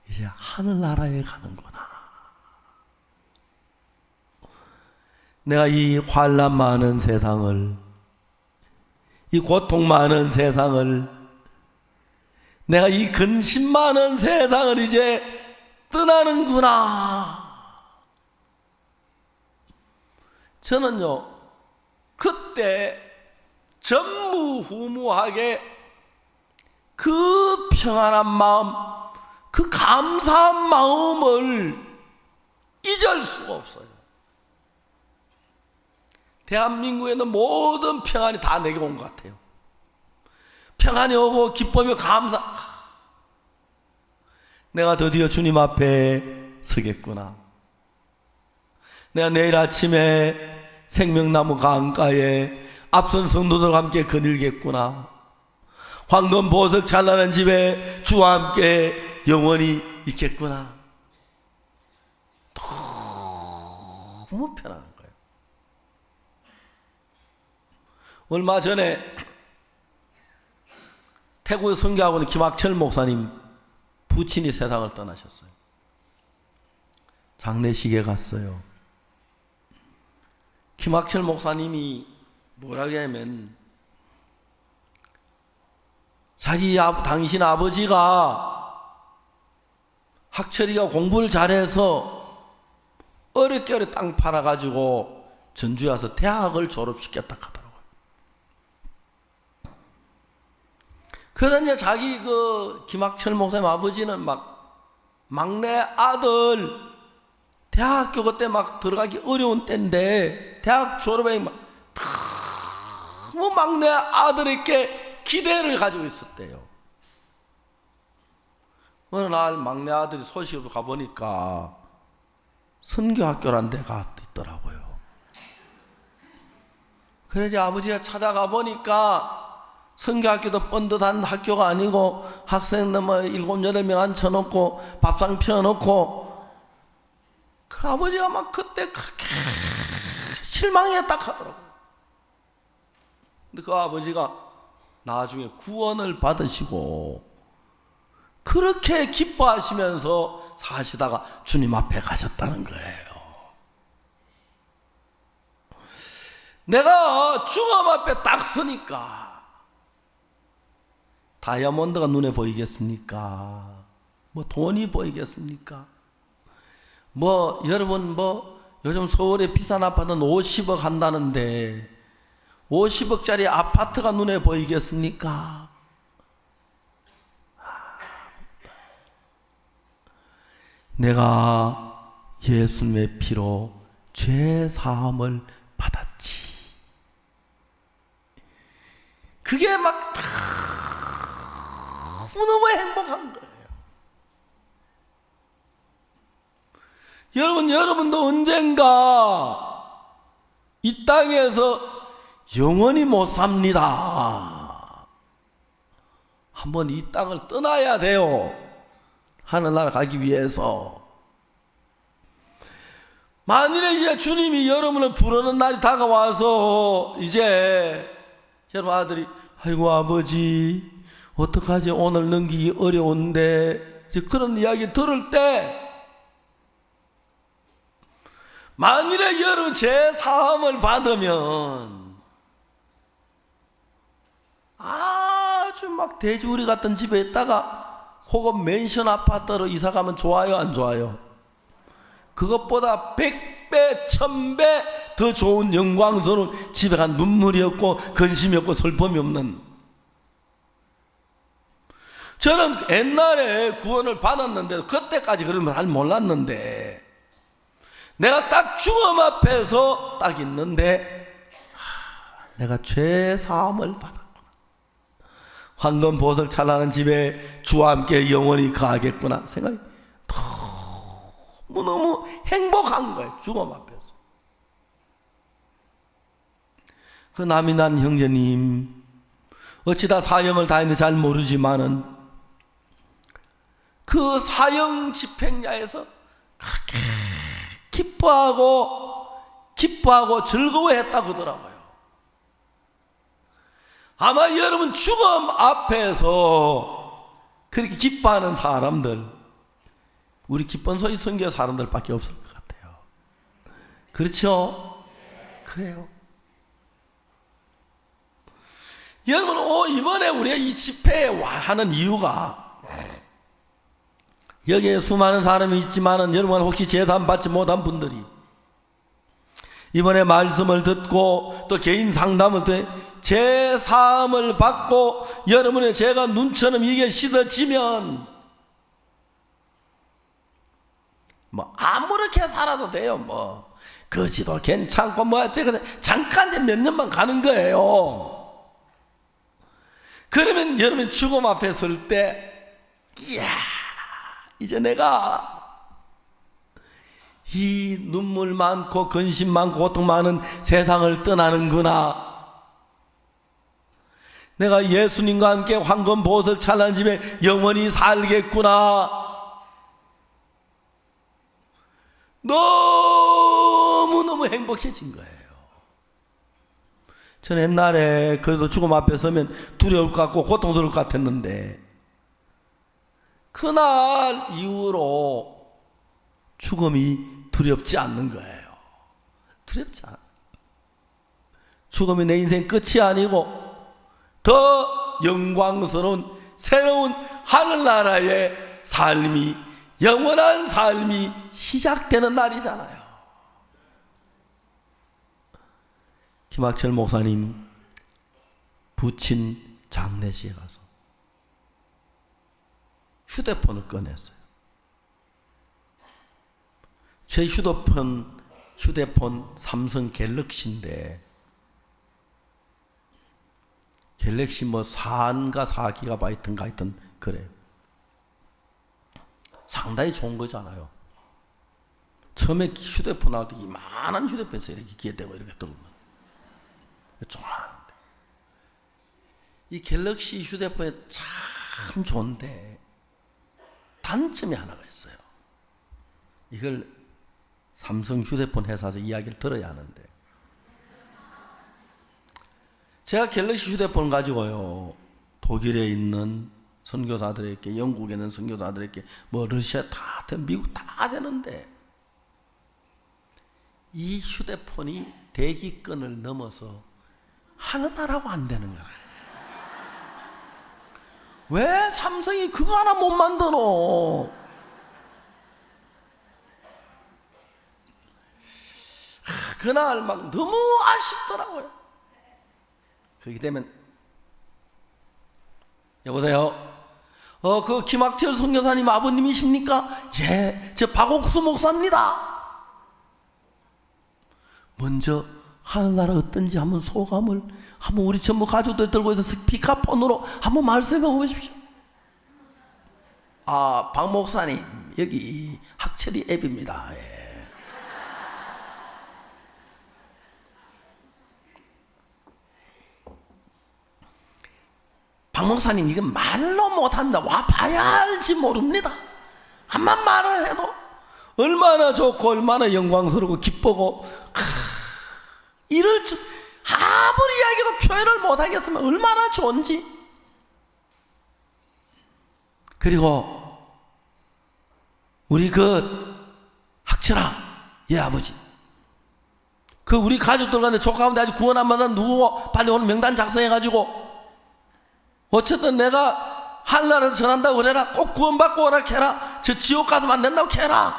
이제 하늘나라에 가는구나. 내가 이 환난 많은 세상을, 이 고통 많은 세상을, 내가 이 근심 많은 세상을 이제 떠나는구나. 저는요 그때 전무후무하게 그 평안한 마음, 그 감사한 마음을 잊을 수가 없어요. 대한민국에는 모든 평안이 다 내게 온 것 같아요. 평안이 오고 기쁨이 감사. 내가 드디어 주님 앞에 서겠구나. 내가 내일 아침에 생명나무 강가에 앞선 성도들과 함께 거닐겠구나. 황금 보석 찬란한 집에 주와 함께 영원히 있겠구나. 너무 편안한 거예요. 얼마 전에 태국에 선교하고 있는 김학철 목사님 부친이 세상을 떠나셨어요. 장례식에 갔어요. 김학철 목사님이 뭐라고 하면 당신 아버지가 학철이가 공부를 잘해서 어렵게 땅 팔아가지고 전주에 와서 대학을 졸업시켰다 하더라고요. 그래서 이제 자기 김학철 목사님 아버지는 막내 아들 대학교 그때 들어가기 어려운 때인데 대학 졸업에 너무 막내 아들에게 기대를 가지고 있었대요. 어느 날 막내 아들이 소식으로 가보니까 선교학교란 데가 있더라고요. 그래서 아버지가 찾아가 보니까 선교학교도 번듯한 학교가 아니고 학생들 7, 8명 앉혀놓고 밥상 펴놓고 그 아버지가 그때 그렇게 실망했다 하더라고요. 근데 그 아버지가 나중에 구원을 받으시고 그렇게 기뻐하시면서 사시다가 주님 앞에 가셨다는 거예요. 내가 주님 앞에 딱 서니까 다이아몬드가 눈에 보이겠습니까? 돈이 보이겠습니까? 여러분 요즘 서울의 비싼 아파트는 50억 한다는데 50억짜리 아파트가 눈에 보이겠습니까? 내가 예수님의 피로 죄 사함을 받았지. 그게 너무 행복한 거예요. 여러분도 언젠가 이 땅에서 영원히 못 삽니다. 한번 이 땅을 떠나야 돼요. 하늘나라 가기 위해서. 만일에 이제 주님이 여러분을 부르는 날이 다가와서 이제 여러분 아들이 아이고 아버지 어떡하지 오늘 넘기기 어려운데 이제 그런 이야기 들을 때 만일에 여러분 제 사함을 받으면 아주 돼지우리 같은 집에 있다가 혹은 맨션 아파트로 이사가면 좋아요 안 좋아요? 그것보다 100배 1000배 더 좋은 영광스러운 집에 간 눈물이 없고 근심이 없고 슬픔이 없는. 저는 옛날에 구원을 받았는데 그때까지 그러면 잘 몰랐는데 내가 딱 주님 앞에서 딱 있는데 내가 죄 사함을 받았구나. 황금 보석 찬란한 집에 주와 함께 영원히 거하겠구나 생각이 너무 행복한 거예요. 주님 앞에서. 그 남이 난 형제님 어찌다 사형을 다했는지 잘 모르지만은 그 사형 집행야에서 그렇게 기뻐하고 즐거워했다고 하더라고요. 아마 여러분 죽음 앞에서 그렇게 기뻐하는 사람들 우리 기쁜 소리 선교 사람들밖에 없을 것 같아요. 그렇죠? 그래요. 여러분 이번에 우리가 이 집회에 하는 이유가 여기에 수많은 사람이 있지만은 여러분 혹시 제사 받지 못한 분들이 이번에 말씀을 듣고 또 개인 상담을 제 사함을 받고 여러분의 죄가 눈처럼 이게 씻어지면 아무렇게 살아도 돼요. 거지도 괜찮고 잠깐 몇 년만 가는 거예요. 그러면 여러분 죽음 앞에 설 때 이야 이제 내가 이 눈물 많고 근심 많고 고통 많은 세상을 떠나는구나. 내가 예수님과 함께 황금 보석 찬란한 집에 영원히 살겠구나. 너무너무 행복해진 거예요. 저는 옛날에 그래도 죽음 앞에 서면 두려울 것 같고 고통스러울 것 같았는데 그날 이후로 죽음이 두렵지 않는 거예요. 두렵지 않아. 죽음이 내 인생 끝이 아니고 더 영광스러운 새로운 하늘나라의 삶이, 영원한 삶이 시작되는 날이잖아요. 김학철 목사님 부친 장례식에 가서 휴대폰을 꺼냈어요. 제 휴대폰 삼성 갤럭시인데 갤럭시 뭐 4인가 4기가바이트인가 하여튼 그래요. 상당히 좋은 거잖아요. 처음에 휴대폰 나올 때 이만한 휴대폰에서 이렇게 귀에 대고 이렇게 들으면 좋아하는데 이 갤럭시 휴대폰이 참 좋은데 단점이 하나가 있어요. 이걸 삼성 휴대폰 회사에서 이야기를 들어야 하는데 제가 갤럭시 휴대폰을 가지고요 독일에 있는 선교사들에게, 영국에 있는 선교사들에게, 뭐 러시아 다 미국 다 되는데 이 휴대폰이 대기권을 넘어서 하나라고 안 되는 거야. 왜 삼성이 그거 하나 못 만드노? 그날 막 너무 아쉽더라고요. 그렇게 되면 여보세요? 그 김학철 선교사님 아버님이십니까? 예, 저 박옥수 목사입니다. 먼저 하늘나라 어떤지 한번 소감을 한번 우리 전부 가족들 들고 있어서 스피커폰으로 한번 말씀해 보십시오. 아, 박 목사님 여기 학철이 앱입니다. 예. 박 목사님 이건 말로 못한다. 와봐야 알지 모릅니다. 한번 말을 해도 얼마나 좋고 얼마나 영광스럽고 기쁘고 이럴 줄 아무리 이야기도 표현을 못하겠으면 얼마나 좋은지. 그리고 우리 그 학철아, 예 아버지, 그 우리 가족들 가운데 조카 가운데 아직 구원 안 받은 누구 빨리 오늘 명단 작성해가지고 어쨌든 내가 하늘나라에서 전한다고 그래라. 꼭 구원받고 오라 캐라. 저 지옥 가서 안 된다고 캐라.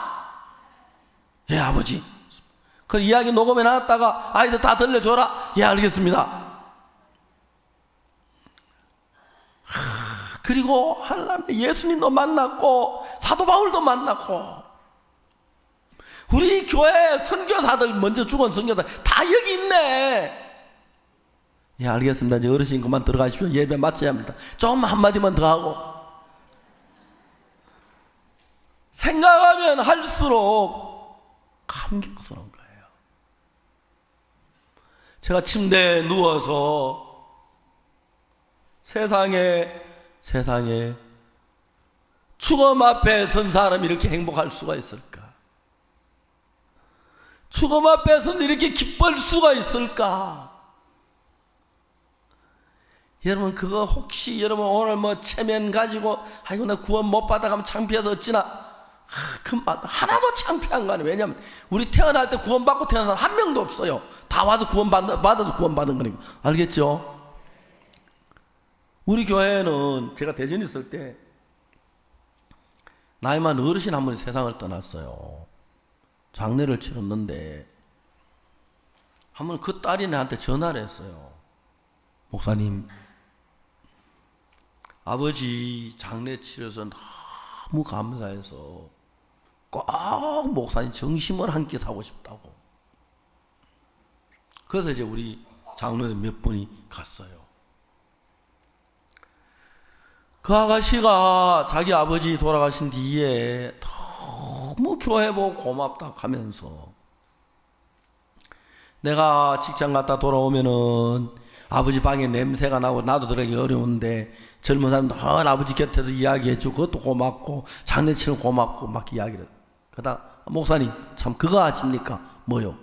예 아버지. 그 이야기 녹음해 놨다가 아이들 다 들려줘라. 예 알겠습니다. 그리고 하늘나라에 예수님도 만났고 사도 바울도 만났고 우리 교회 선교사들 먼저 죽은 선교사들 다 여기 있네. 예 알겠습니다. 이제 어르신 그만 들어가십시오. 예배 마쳐야 합니다. 좀 한마디만 더 하고. 생각하면 할수록 감격스러운 거예요. 제가 침대에 누워서 세상에 죽음 앞에 선 사람이 이렇게 행복할 수가 있을까? 죽음 앞에서는 이렇게 기쁠 수가 있을까? 여러분 그거 혹시 여러분 오늘 뭐 체면 가지고 아이고 나 구원 못 받아가면 창피해서 어찌나 그 말 하나도 창피한 거 아니에요. 왜냐하면 우리 태어날 때 구원받고 태어난 사람 한 명도 없어요. 다 와서 받아도 구원받은 거니까. 알겠죠? 우리 교회는 제가 대전에 있을 때 나이 많은 어르신 한 분이 세상을 떠났어요. 장례를 치렀는데 한 번 그 딸이 나한테 전화를 했어요. 목사님, 아버지 장례 치러서 너무 감사해서 꼭 목사님 정심을 한 끼 사고 싶다고. 그래서 이제 우리 장로들 몇 분이 갔어요. 그 아가씨가 자기 아버지 돌아가신 뒤에 너무 교회 보고 고맙다 하면서 내가 직장 갔다 돌아오면은 아버지 방에 냄새가 나고 나도 들어가기 어려운데 젊은 사람도 아버지 곁에서 이야기해주고 그것도 고맙고 장례치는 고맙고 막 이야기를. 그러다 목사님 참 그거 아십니까? 뭐요?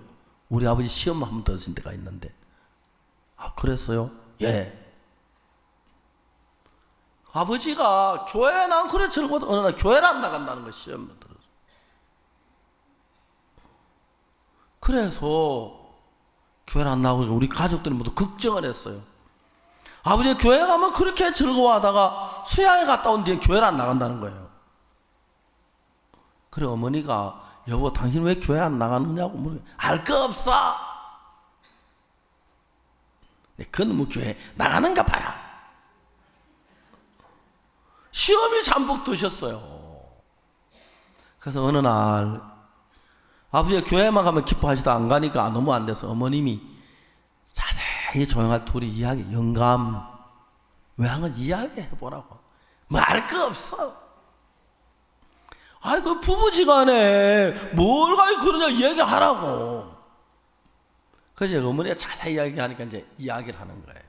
우리 아버지 시험 한번 들으신 데가 있는데. 아 그랬어요? 예. 아버지가 교회 난 그래 즐거워도 어느 날 교회를 안 나간다는 거 시험을 들었어. 그래서 교회를 안 나오니까 우리 가족들이 모두 걱정을 했어요. 아버지 교회 가면 그렇게 즐거워하다가 수양회 갔다 온 뒤에 교회를 안 나간다는 거예요. 그래 어머니가 여보 당신 왜 교회 안 나가느냐고 물어요. 알 거 없어. 그는 뭐 교회 나가는가 봐라. 시험이 잠복 드셨어요. 그래서 어느 날 아버지가 교회만 가면 기뻐하시도 안 가니까 너무 안 돼서 어머님이 자세히 조용한 둘이 이야기, 영감 왜 한 건 이야기해보라고. 뭐 알 거 없어. 아이 그 부부지간에 뭘 가지고 그러냐 이야기하라고. 그래서 어머니가 자세히 이야기하니까 이제 이야기를 하는 거예요.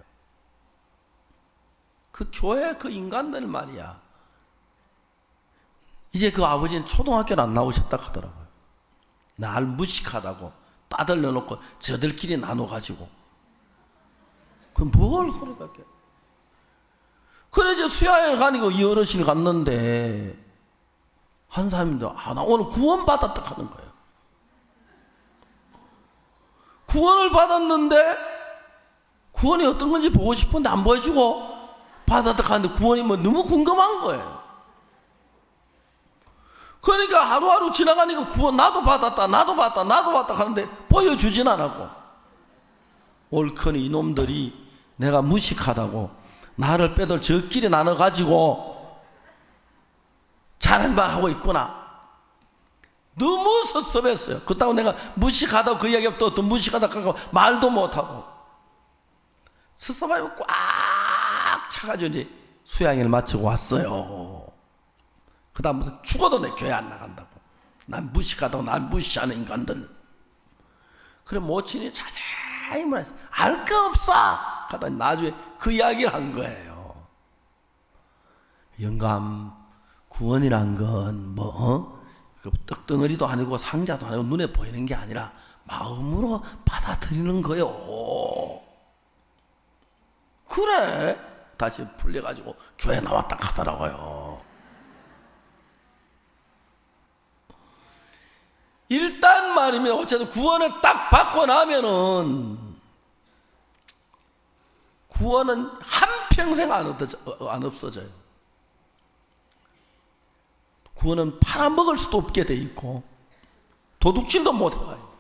그 교회 그 인간들 말이야. 이제 그 아버지는 초등학교를 안 나오셨다 하더라고요. 날 무식하다고 따돌려 놓고 저들끼리 나눠 가지고 그 뭘 그러겠게. 그래 이제 수야에 가니까 이 어르신이 갔는데 한 사람인데 나 오늘 구원 받았다 하는 거예요. 구원을 받았는데 구원이 어떤 건지 보고 싶은데 안 보여주고 받았다 하는데 구원이 뭐 너무 궁금한 거예요. 그러니까 하루하루 지나가니까 구원 나도 받았다 하는데 보여주진 않았고 옳거니 이놈들이 내가 무식하다고 나를 빼돌 저끼리 나눠가지고 자랑만 하고 있구나. 너무 섭섭했어요. 그렇다고 내가 무식하다고 그 이야기가 또 무식하다고 하고 말도 못하고 섭섭하면 꽉 차가지고 이제 수양회를 마치고 왔어요. 그 다음부터 죽어도 내 교회 안 나간다고. 난 무식하다고 난 무시하는 인간들. 그래 모친이 자세히 말했어요. 알 거 없어 하더니 나중에 그 이야기를 한 거예요. 영감 구원이란 건 그 떡덩어리도 아니고 상자도 아니고 눈에 보이는 게 아니라 마음으로 받아들이는 거요. 그래 다시 풀려가지고 교회 나왔다 하더라고요. 일단 말이면 어쨌든 구원을 딱 받고 나면은 구원은 한평생 안 없어져요. 구원은 팔아먹을 수도 없게 돼 있고 도둑질도 못 해가요.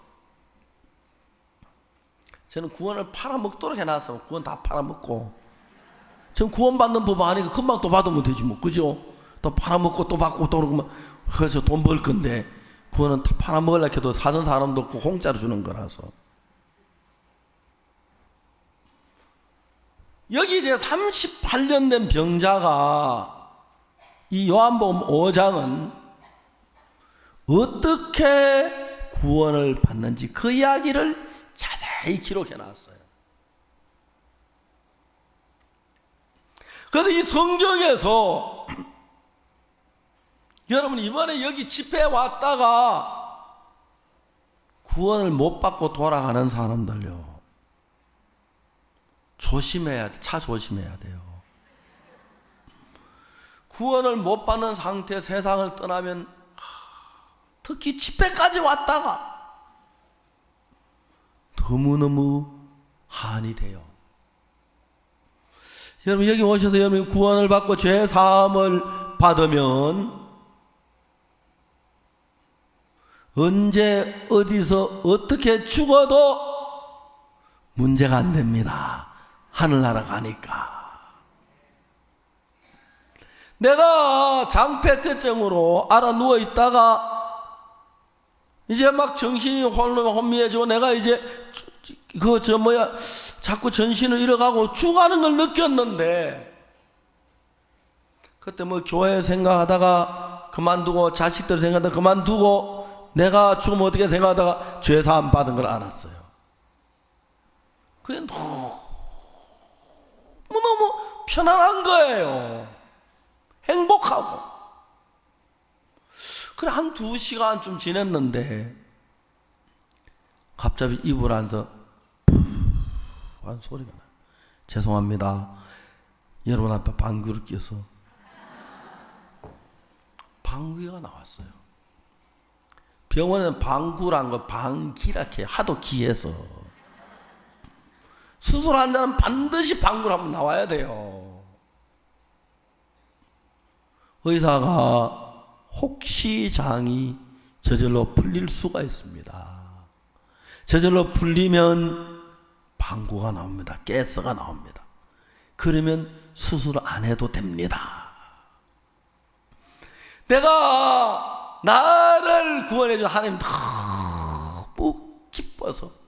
저는 구원을 팔아먹도록 해놨어. 구원 다 팔아먹고 전 구원받는 법 아니까 금방 또 받으면 되지 뭐. 그죠? 또 팔아먹고 또 받고 또 그러면 그래서 돈 벌 건데 구원은 다 팔아먹으려고 해도 사는 사람도 없고 공짜로 주는 거라서. 여기 이제 38년 된 병자가 이 요한복음 5장은 어떻게 구원을 받는지 그 이야기를 자세히 기록해 놨어요. 그래서 이 성경에서 여러분 이번에 여기 집회에 왔다가 구원을 못 받고 돌아가는 사람들요 조심해야 돼. 차 조심해야 돼요. 구원을 못 받는 상태 세상을 떠나면 특히 집회까지 왔다가 너무너무 한이 돼요. 여러분 여기 오셔서 여러분 구원을 받고 죄 사함을 받으면 언제 어디서 어떻게 죽어도 문제가 안 됩니다. 하늘나라 가니까. 내가 장폐폐증으로 알아 누워 있다가 이제 막 정신이 혼미해지고 내가 이제 자꾸 전신을 잃어가고 죽어가는 걸 느꼈는데 그때 뭐 교회 생각하다가 그만두고 자식들 생각하다가 그만두고 내가 죽으면 어떻게 생각하다가 죄사함 받은 걸 알았어요. 그게 너무너무 편안한 거예요. 행복하고. 그래 한 2시간쯤 지냈는데 갑자기 입을 안서 한 소리가 나요. 죄송합니다. 여러분 앞에 방귀를 뀌어서 방귀가 나왔어요. 병원에는 방구란 거 방귀라게 하도 귀해서 수술한 자는 반드시 방구를 한번 나와야 돼요. 의사가 혹시 장이 저절로 풀릴 수가 있습니다. 저절로 풀리면 방구가 나옵니다. 가스가 나옵니다. 그러면 수술 안 해도 됩니다. 내가 나를 구원해 준 하나님 너무 기뻐서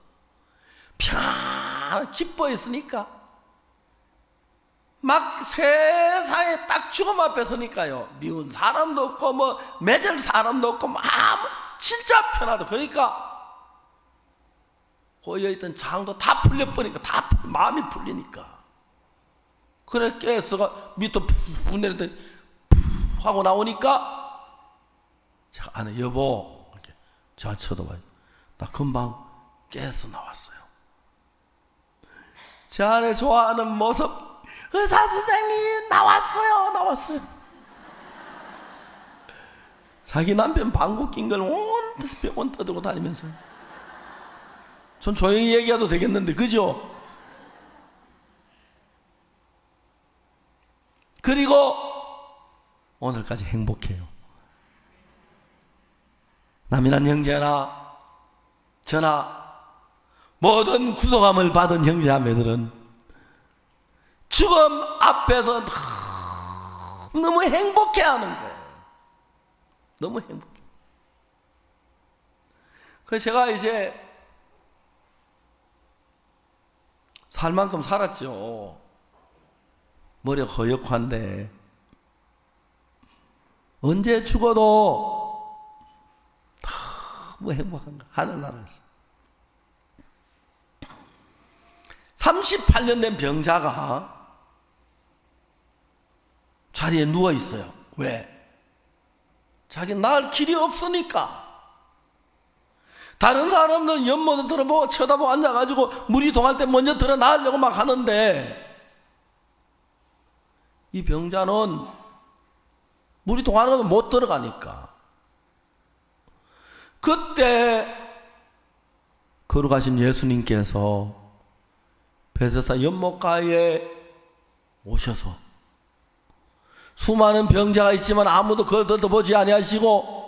편안하게 기뻐했으니까 막 세상에 딱 죽음 앞에 서니까요, 미운 사람도 없고 뭐 맺을 사람도 없고 막 진짜 편하다. 그러니까 고여있던 장도 다 풀려버리니까, 다 마음이 풀리니까. 그래 가스가 밑으로 푹 내렸더니 푹 하고 나오니까 제가 아내 여보 이렇게 저한테 쳐다봐요. 나 금방 가스 나왔어요. 제 아내 좋아하는 모습, 의사 선생님 나왔어요. 자기 남편 방구 낀 걸 온 병원 떠들고 다니면서. 전 조용히 얘기해도 되겠는데, 그죠? 그리고 오늘까지 행복해요. 남이란 형제나 저나 모든 구속함을 받은 형제자매들은 죽음 앞에서 너무 행복해하는 거예요. 너무 행복해. 그래서 제가 이제 살 만큼 살았죠. 머리가 허옇한데 언제 죽어도 너무 행복한가. 하늘나라에서 38년 된 병자가 자리에 누워 있어요. 왜? 자기 나을 길이 없으니까. 다른 사람들은 연못을 들어보고 쳐다보고 앉아가지고 물이 동할 때 먼저 들어 나으려고 막 하는데, 이 병자는 물이 동하는 건 못 들어가니까. 그때 걸어가신 예수님께서 베데스다 연못가에 오셔서 수많은 병자가 있지만 아무도 그걸 들어보지 아니하시고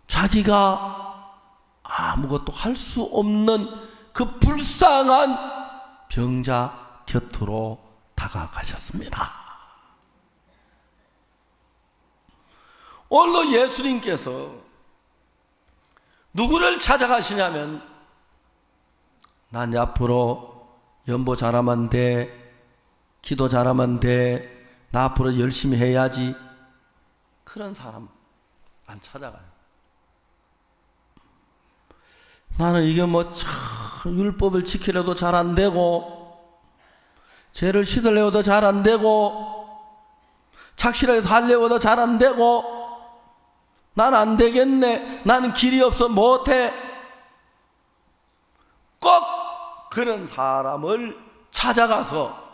자기가 아무것도 할 수 없는 그 불쌍한 병자 곁으로 다가가셨습니다. 오늘도 예수님께서 누구를 찾아가시냐면, 난 앞으로 연보 잘하면 돼, 기도 잘하면 돼, 나 앞으로 열심히 해야지, 그런 사람 안 찾아가요. 나는 이게 뭐 참 율법을 지키려도 잘 안 되고, 죄를 씻으려도 잘 안 되고, 착실하게 살려도 잘 안 되고, 난 안 되겠네, 나는 길이 없어 못해. 꼭 그런 사람을 찾아가서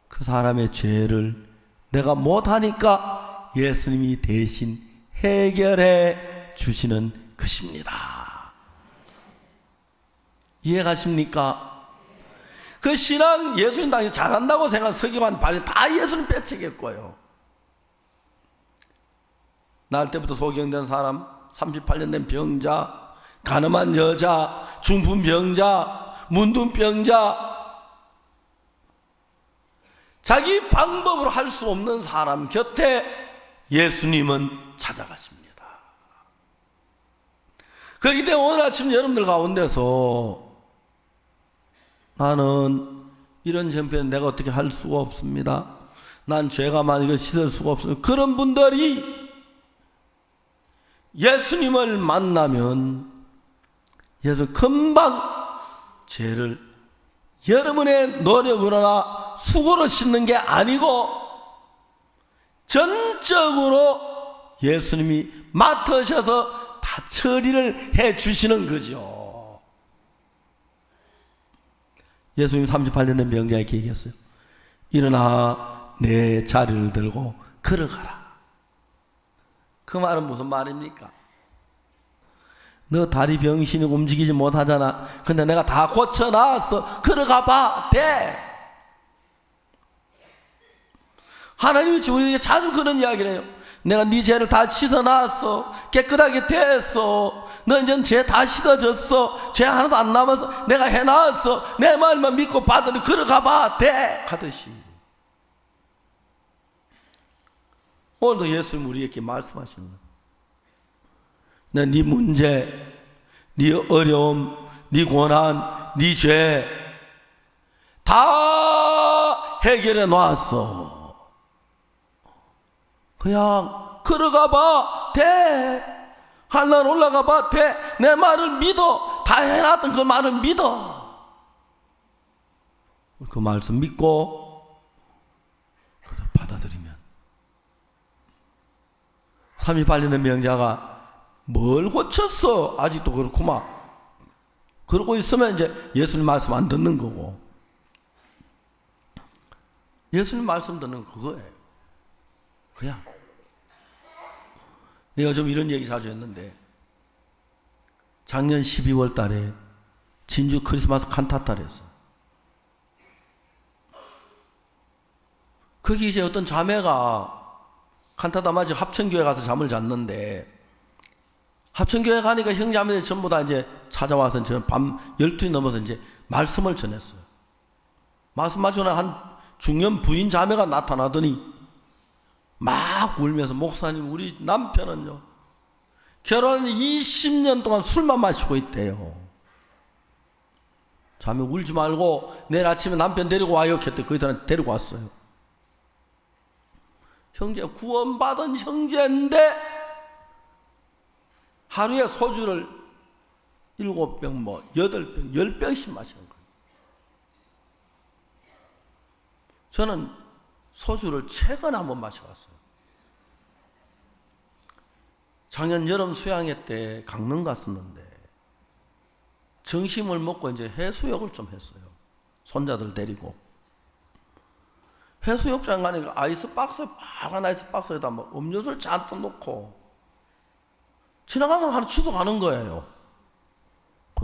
그 사람의 죄를 내가 못하니까 예수님이 대신 해결해 주시는 것입니다. 이해가십니까? 그 신앙, 예수님 당연히 잘한다고 생각한 서기관 발이 다 예수님 빼치겠고요. 날 때부터 소경된 사람, 38년 된 병자, 가늠한 여자, 중풍병자, 문둥병자, 자기 방법으로 할 수 없는 사람 곁에 예수님은 찾아가십니다. 그렇기 때문에 오늘 아침 여러분들 가운데서 나는 이런 형편에 내가 어떻게 할 수가 없습니다, 난 죄가 많이 이걸 씻을 수가 없습니다, 그런 분들이 예수님을 만나면 예수 금방 죄를 여러분의 노력으로나 수고로 씻는 게 아니고 전적으로 예수님이 맡으셔서 다 처리를 해 주시는 거죠. 예수님이 38년 된 병자에게 얘기했어요. 일어나 내 자리를 들고 걸어가라. 그 말은 무슨 말입니까? 너 다리 병신이 움직이지 못하잖아. 근데 내가 다 고쳐놨어. 걸어가 봐. 돼. 하나님이 지금 우리에게 자주 그런 이야기를 해요. 내가 네 죄를 다 씻어놨어. 깨끗하게 됐어. 너 이제 죄 다 씻어졌어. 죄 하나도 안 남아서 내가 해놨어. 내 말만 믿고 받으니 걸어가 봐. 돼. 하듯이. 오늘도 예수님 우리에게 말씀하시는 거예요. 네 문제, 네 어려움, 네 고난, 네 죄 다 해결해 놨어. 그냥 걸어가 봐. 돼. 하늘 올라가 봐. 돼. 내 말을 믿어. 다 해놨던 그 말을 믿어. 그 말씀 믿고 받아들이면 38년 된 병자가 뭘 고쳤어? 아직도 그렇구만. 그러고 있으면 이제 예수님 말씀 안 듣는 거고. 예수님 말씀 듣는 그거예요. 그냥. 내가 좀 이런 얘기 자주 했는데, 작년 12월 달에 진주 크리스마스 칸타타를 했어. 거기 이제 어떤 자매가 칸타타 마치 합천교회 가서 잠을 잤는데, 합천교회 가니까 형제자매들이 전부 다 이제 찾아와서 저는 밤 12시 넘어서 이제 말씀을 전했어요. 말씀 마치고 한 중년 부인 자매가 나타나더니 막 울면서, 목사님, 우리 남편은요, 결혼 20년 동안 술만 마시고 있대요. 자매 울지 말고 내일 아침에 남편 데리고 와요. 그랬더니 거기다 데리고 왔어요. 형제, 구원받은 형제인데 하루에 소주를 7병, 8병, 10병씩 마시는 거예요. 저는 소주를 최근에 한번 마셔봤어요. 작년 여름 수양회 때 강릉 갔었는데 점심을 먹고 이제 해수욕을 좀 했어요. 손자들 데리고. 해수욕장 가니까 아이스박스, 빨간 아이스박스에다 뭐 음료수를 잔뜩 놓고 지나가서 하나 추석하는 거예요.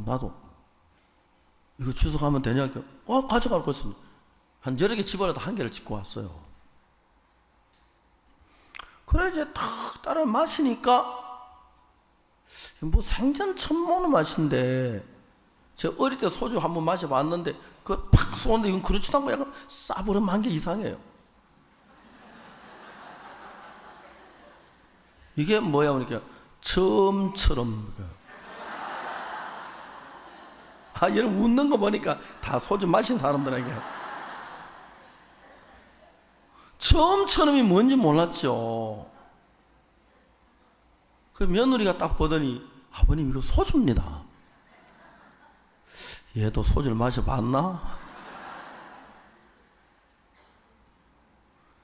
나도 이거 추석하면 되냐? 가져갈 것은 한 여러 개 집어넣어서 한 개를 짓고 왔어요. 그래 이제 탁 따라 마시니까 뭐 생전 처음 먹는 맛인데, 제가 어릴 때 소주 한번 마셔봤는데 그걸 팍 쏘는데 이건 그렇지도 않고 약간 싸부름한 게 이상해요. 이게 뭐야 그러니까 처음처럼. 여러분 웃는 거 보니까 다 소주 마신 사람들에게 처음처럼이 뭔지 몰랐죠. 그 며느리가 딱 보더니, 아버님 이거 소주입니다. 얘도 소주를 마셔봤나?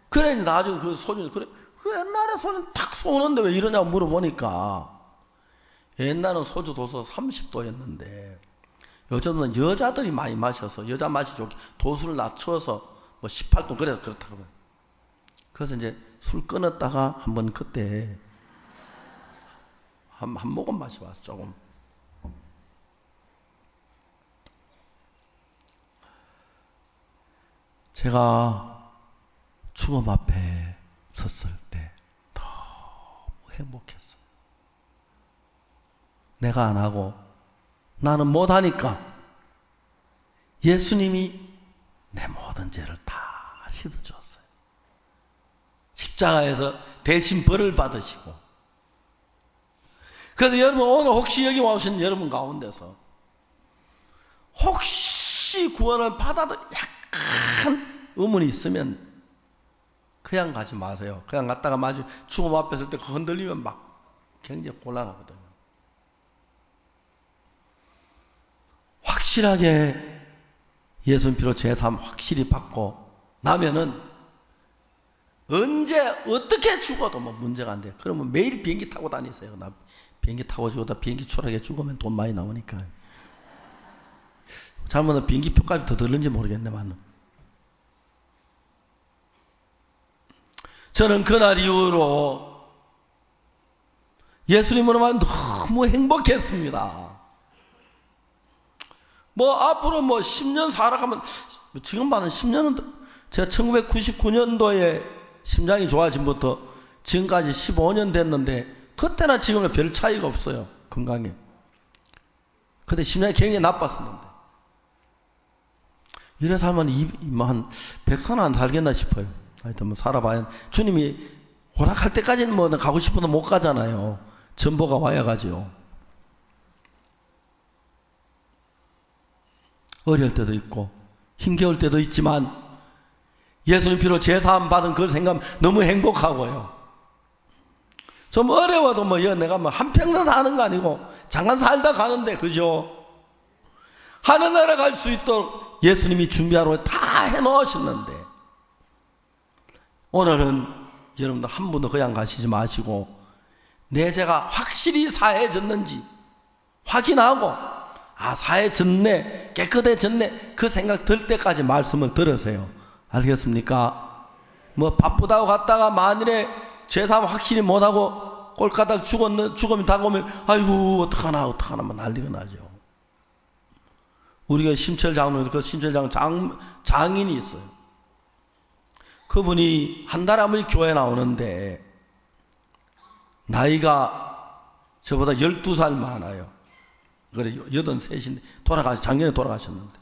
그래 나중에 그 소주, 그래 그 옛날에 소주 탁 쏘는데 왜 이러냐고 물어보니까, 옛날은 소주 도수 30도였는데 요즘은 여자들이 많이 마셔서 여자 맛이 좋게 도수를 낮춰서 뭐 18도 그래서 그렇다고. 그래서 이제 술 끊었다가 한번 그때 한 모금 마셔봤어. 조금. 제가 죽음 앞에 섰을 때 너무 행복했어요. 내가 안 하고 나는 못하니까 예수님이 내 모든 죄를 다 씻어주었어요. 십자가에서 대신 벌을 받으시고. 그래서 여러분 오늘 혹시 여기 오신 여러분 가운데서 혹시 구원을 받아도 약간 의문이 있으면 그냥 가지 마세요. 그냥 갔다가 마치 죽음 앞에 설 때 흔들리면 막 굉장히 곤란하거든요. 확실하게 예수님 피로 제3 확실히 받고 나면은 언제 어떻게 죽어도 뭐 문제가 안 돼요. 그러면 매일 비행기 타고 다니세요. 나 비행기 타고 죽어다 비행기 추락에 죽으면 돈 많이 나오니까. 잘못하면 비행기 표값이 더 들는지 모르겠네만. 저는 그날 이후로 예수님으로만 너무 행복했습니다. 뭐 앞으로 뭐 10년 살아가면, 지금 봐는 10년은, 제가 1999년도에 심장이 좋아진부터 지금까지 15년 됐는데 그때나 지금은 별 차이가 없어요. 건강에. 그때 심장이 굉장히 나빴었는데 이래 살면 한 100살 안 살겠나 싶어요. 하여튼 뭐 살아봐야, 주님이 허락할 때까지는 뭐 가고 싶어도 못 가잖아요. 전보가 와야 가죠. 어릴 때도 있고 힘겨울 때도 있지만 예수님 피로 제사함 받은 그걸 생각하면 너무 행복하고요. 좀 어려워도 뭐 내가 뭐 한평생 사는 거 아니고 잠깐 살다 가는데, 그죠? 하늘나라 갈 수 있도록 예수님이 준비하러 다 해놓으셨는데, 오늘은 여러분들 한 분도 그냥 가시지 마시고 내 죄가 확실히 사해졌는지 확인하고, 사해졌네, 깨끗해졌네, 그 생각 들 때까지 말씀을 들으세요. 알겠습니까? 뭐 바쁘다고 갔다가 만일에 제사 확실히 못하고 꼴까닥 죽음이 다가오면 아이고 어떡하나 뭐 난리가 나죠. 우리가 심철 장로님, 그 심철 장인이 있어요. 그분이 한 달에 한 번씩 교회 나오는데 나이가 저보다 12살 많아요. 그래 83인데 작년에 돌아가셨는데,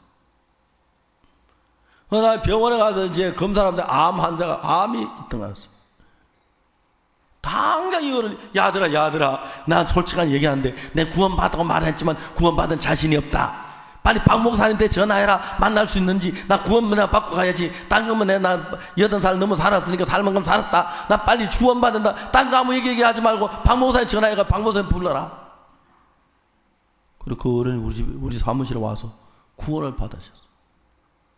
나 병원에 가서 이제 검사하는데 암 환자가 암이 있던 거였어요. 당장 이거를 야들아 난 솔직한 얘기하는데 내 구원받다고 말했지만 구원받은 자신이 없다. 빨리 박 목사님한테 전화해라. 만날 수 있는지. 나 구원 받고 가야지. 딴 거면 나 80살 넘어 살았으니까 살 만큼 살았다. 나 빨리 구원받는다. 딴 거 아무 얘기하지 말고 박 목사님 전화해가 박 목사님 불러라. 그리고 그 어른이 우리 사무실에 와서 구원을 받으셨어요.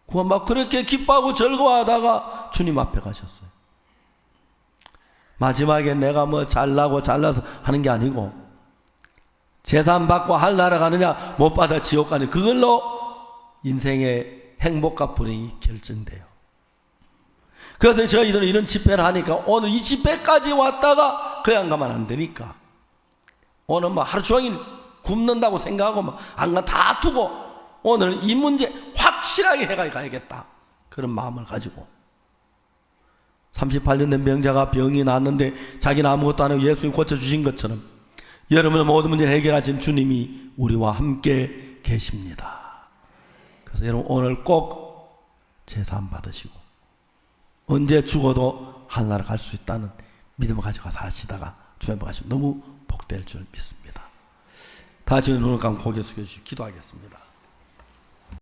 구원받고 그렇게 기뻐하고 즐거워하다가 주님 앞에 가셨어요. 마지막에 내가 뭐 잘나서 하는 게 아니고 재산 받고 하늘나라 가느냐 못 받아 지옥 가느냐, 그걸로 인생의 행복과 불행이 결정돼요. 그래서 저희들은 이런 집회를 하니까 오늘 이 집회까지 왔다가 그냥 가면 안 되니까 오늘 뭐 하루 종일 굶는다고 생각하고 뭐 안 가 다 두고 오늘 이 문제 확실하게 해가야겠다, 그런 마음을 가지고 38년 된 병자가 병이 났는데 자기는 아무것도 안 하고 예수님 고쳐주신 것처럼 여러분의 모든 문제를 해결하신 주님이 우리와 함께 계십니다. 그래서 여러분 오늘 꼭 제사함 받으시고 언제 죽어도 하늘나라 갈 수 있다는 믿음을 가지고 사시다가 주님 앞에 가시면 너무 복될 줄 믿습니다. 다 같이 눈을 감고 고개 숙여주시고 기도하겠습니다.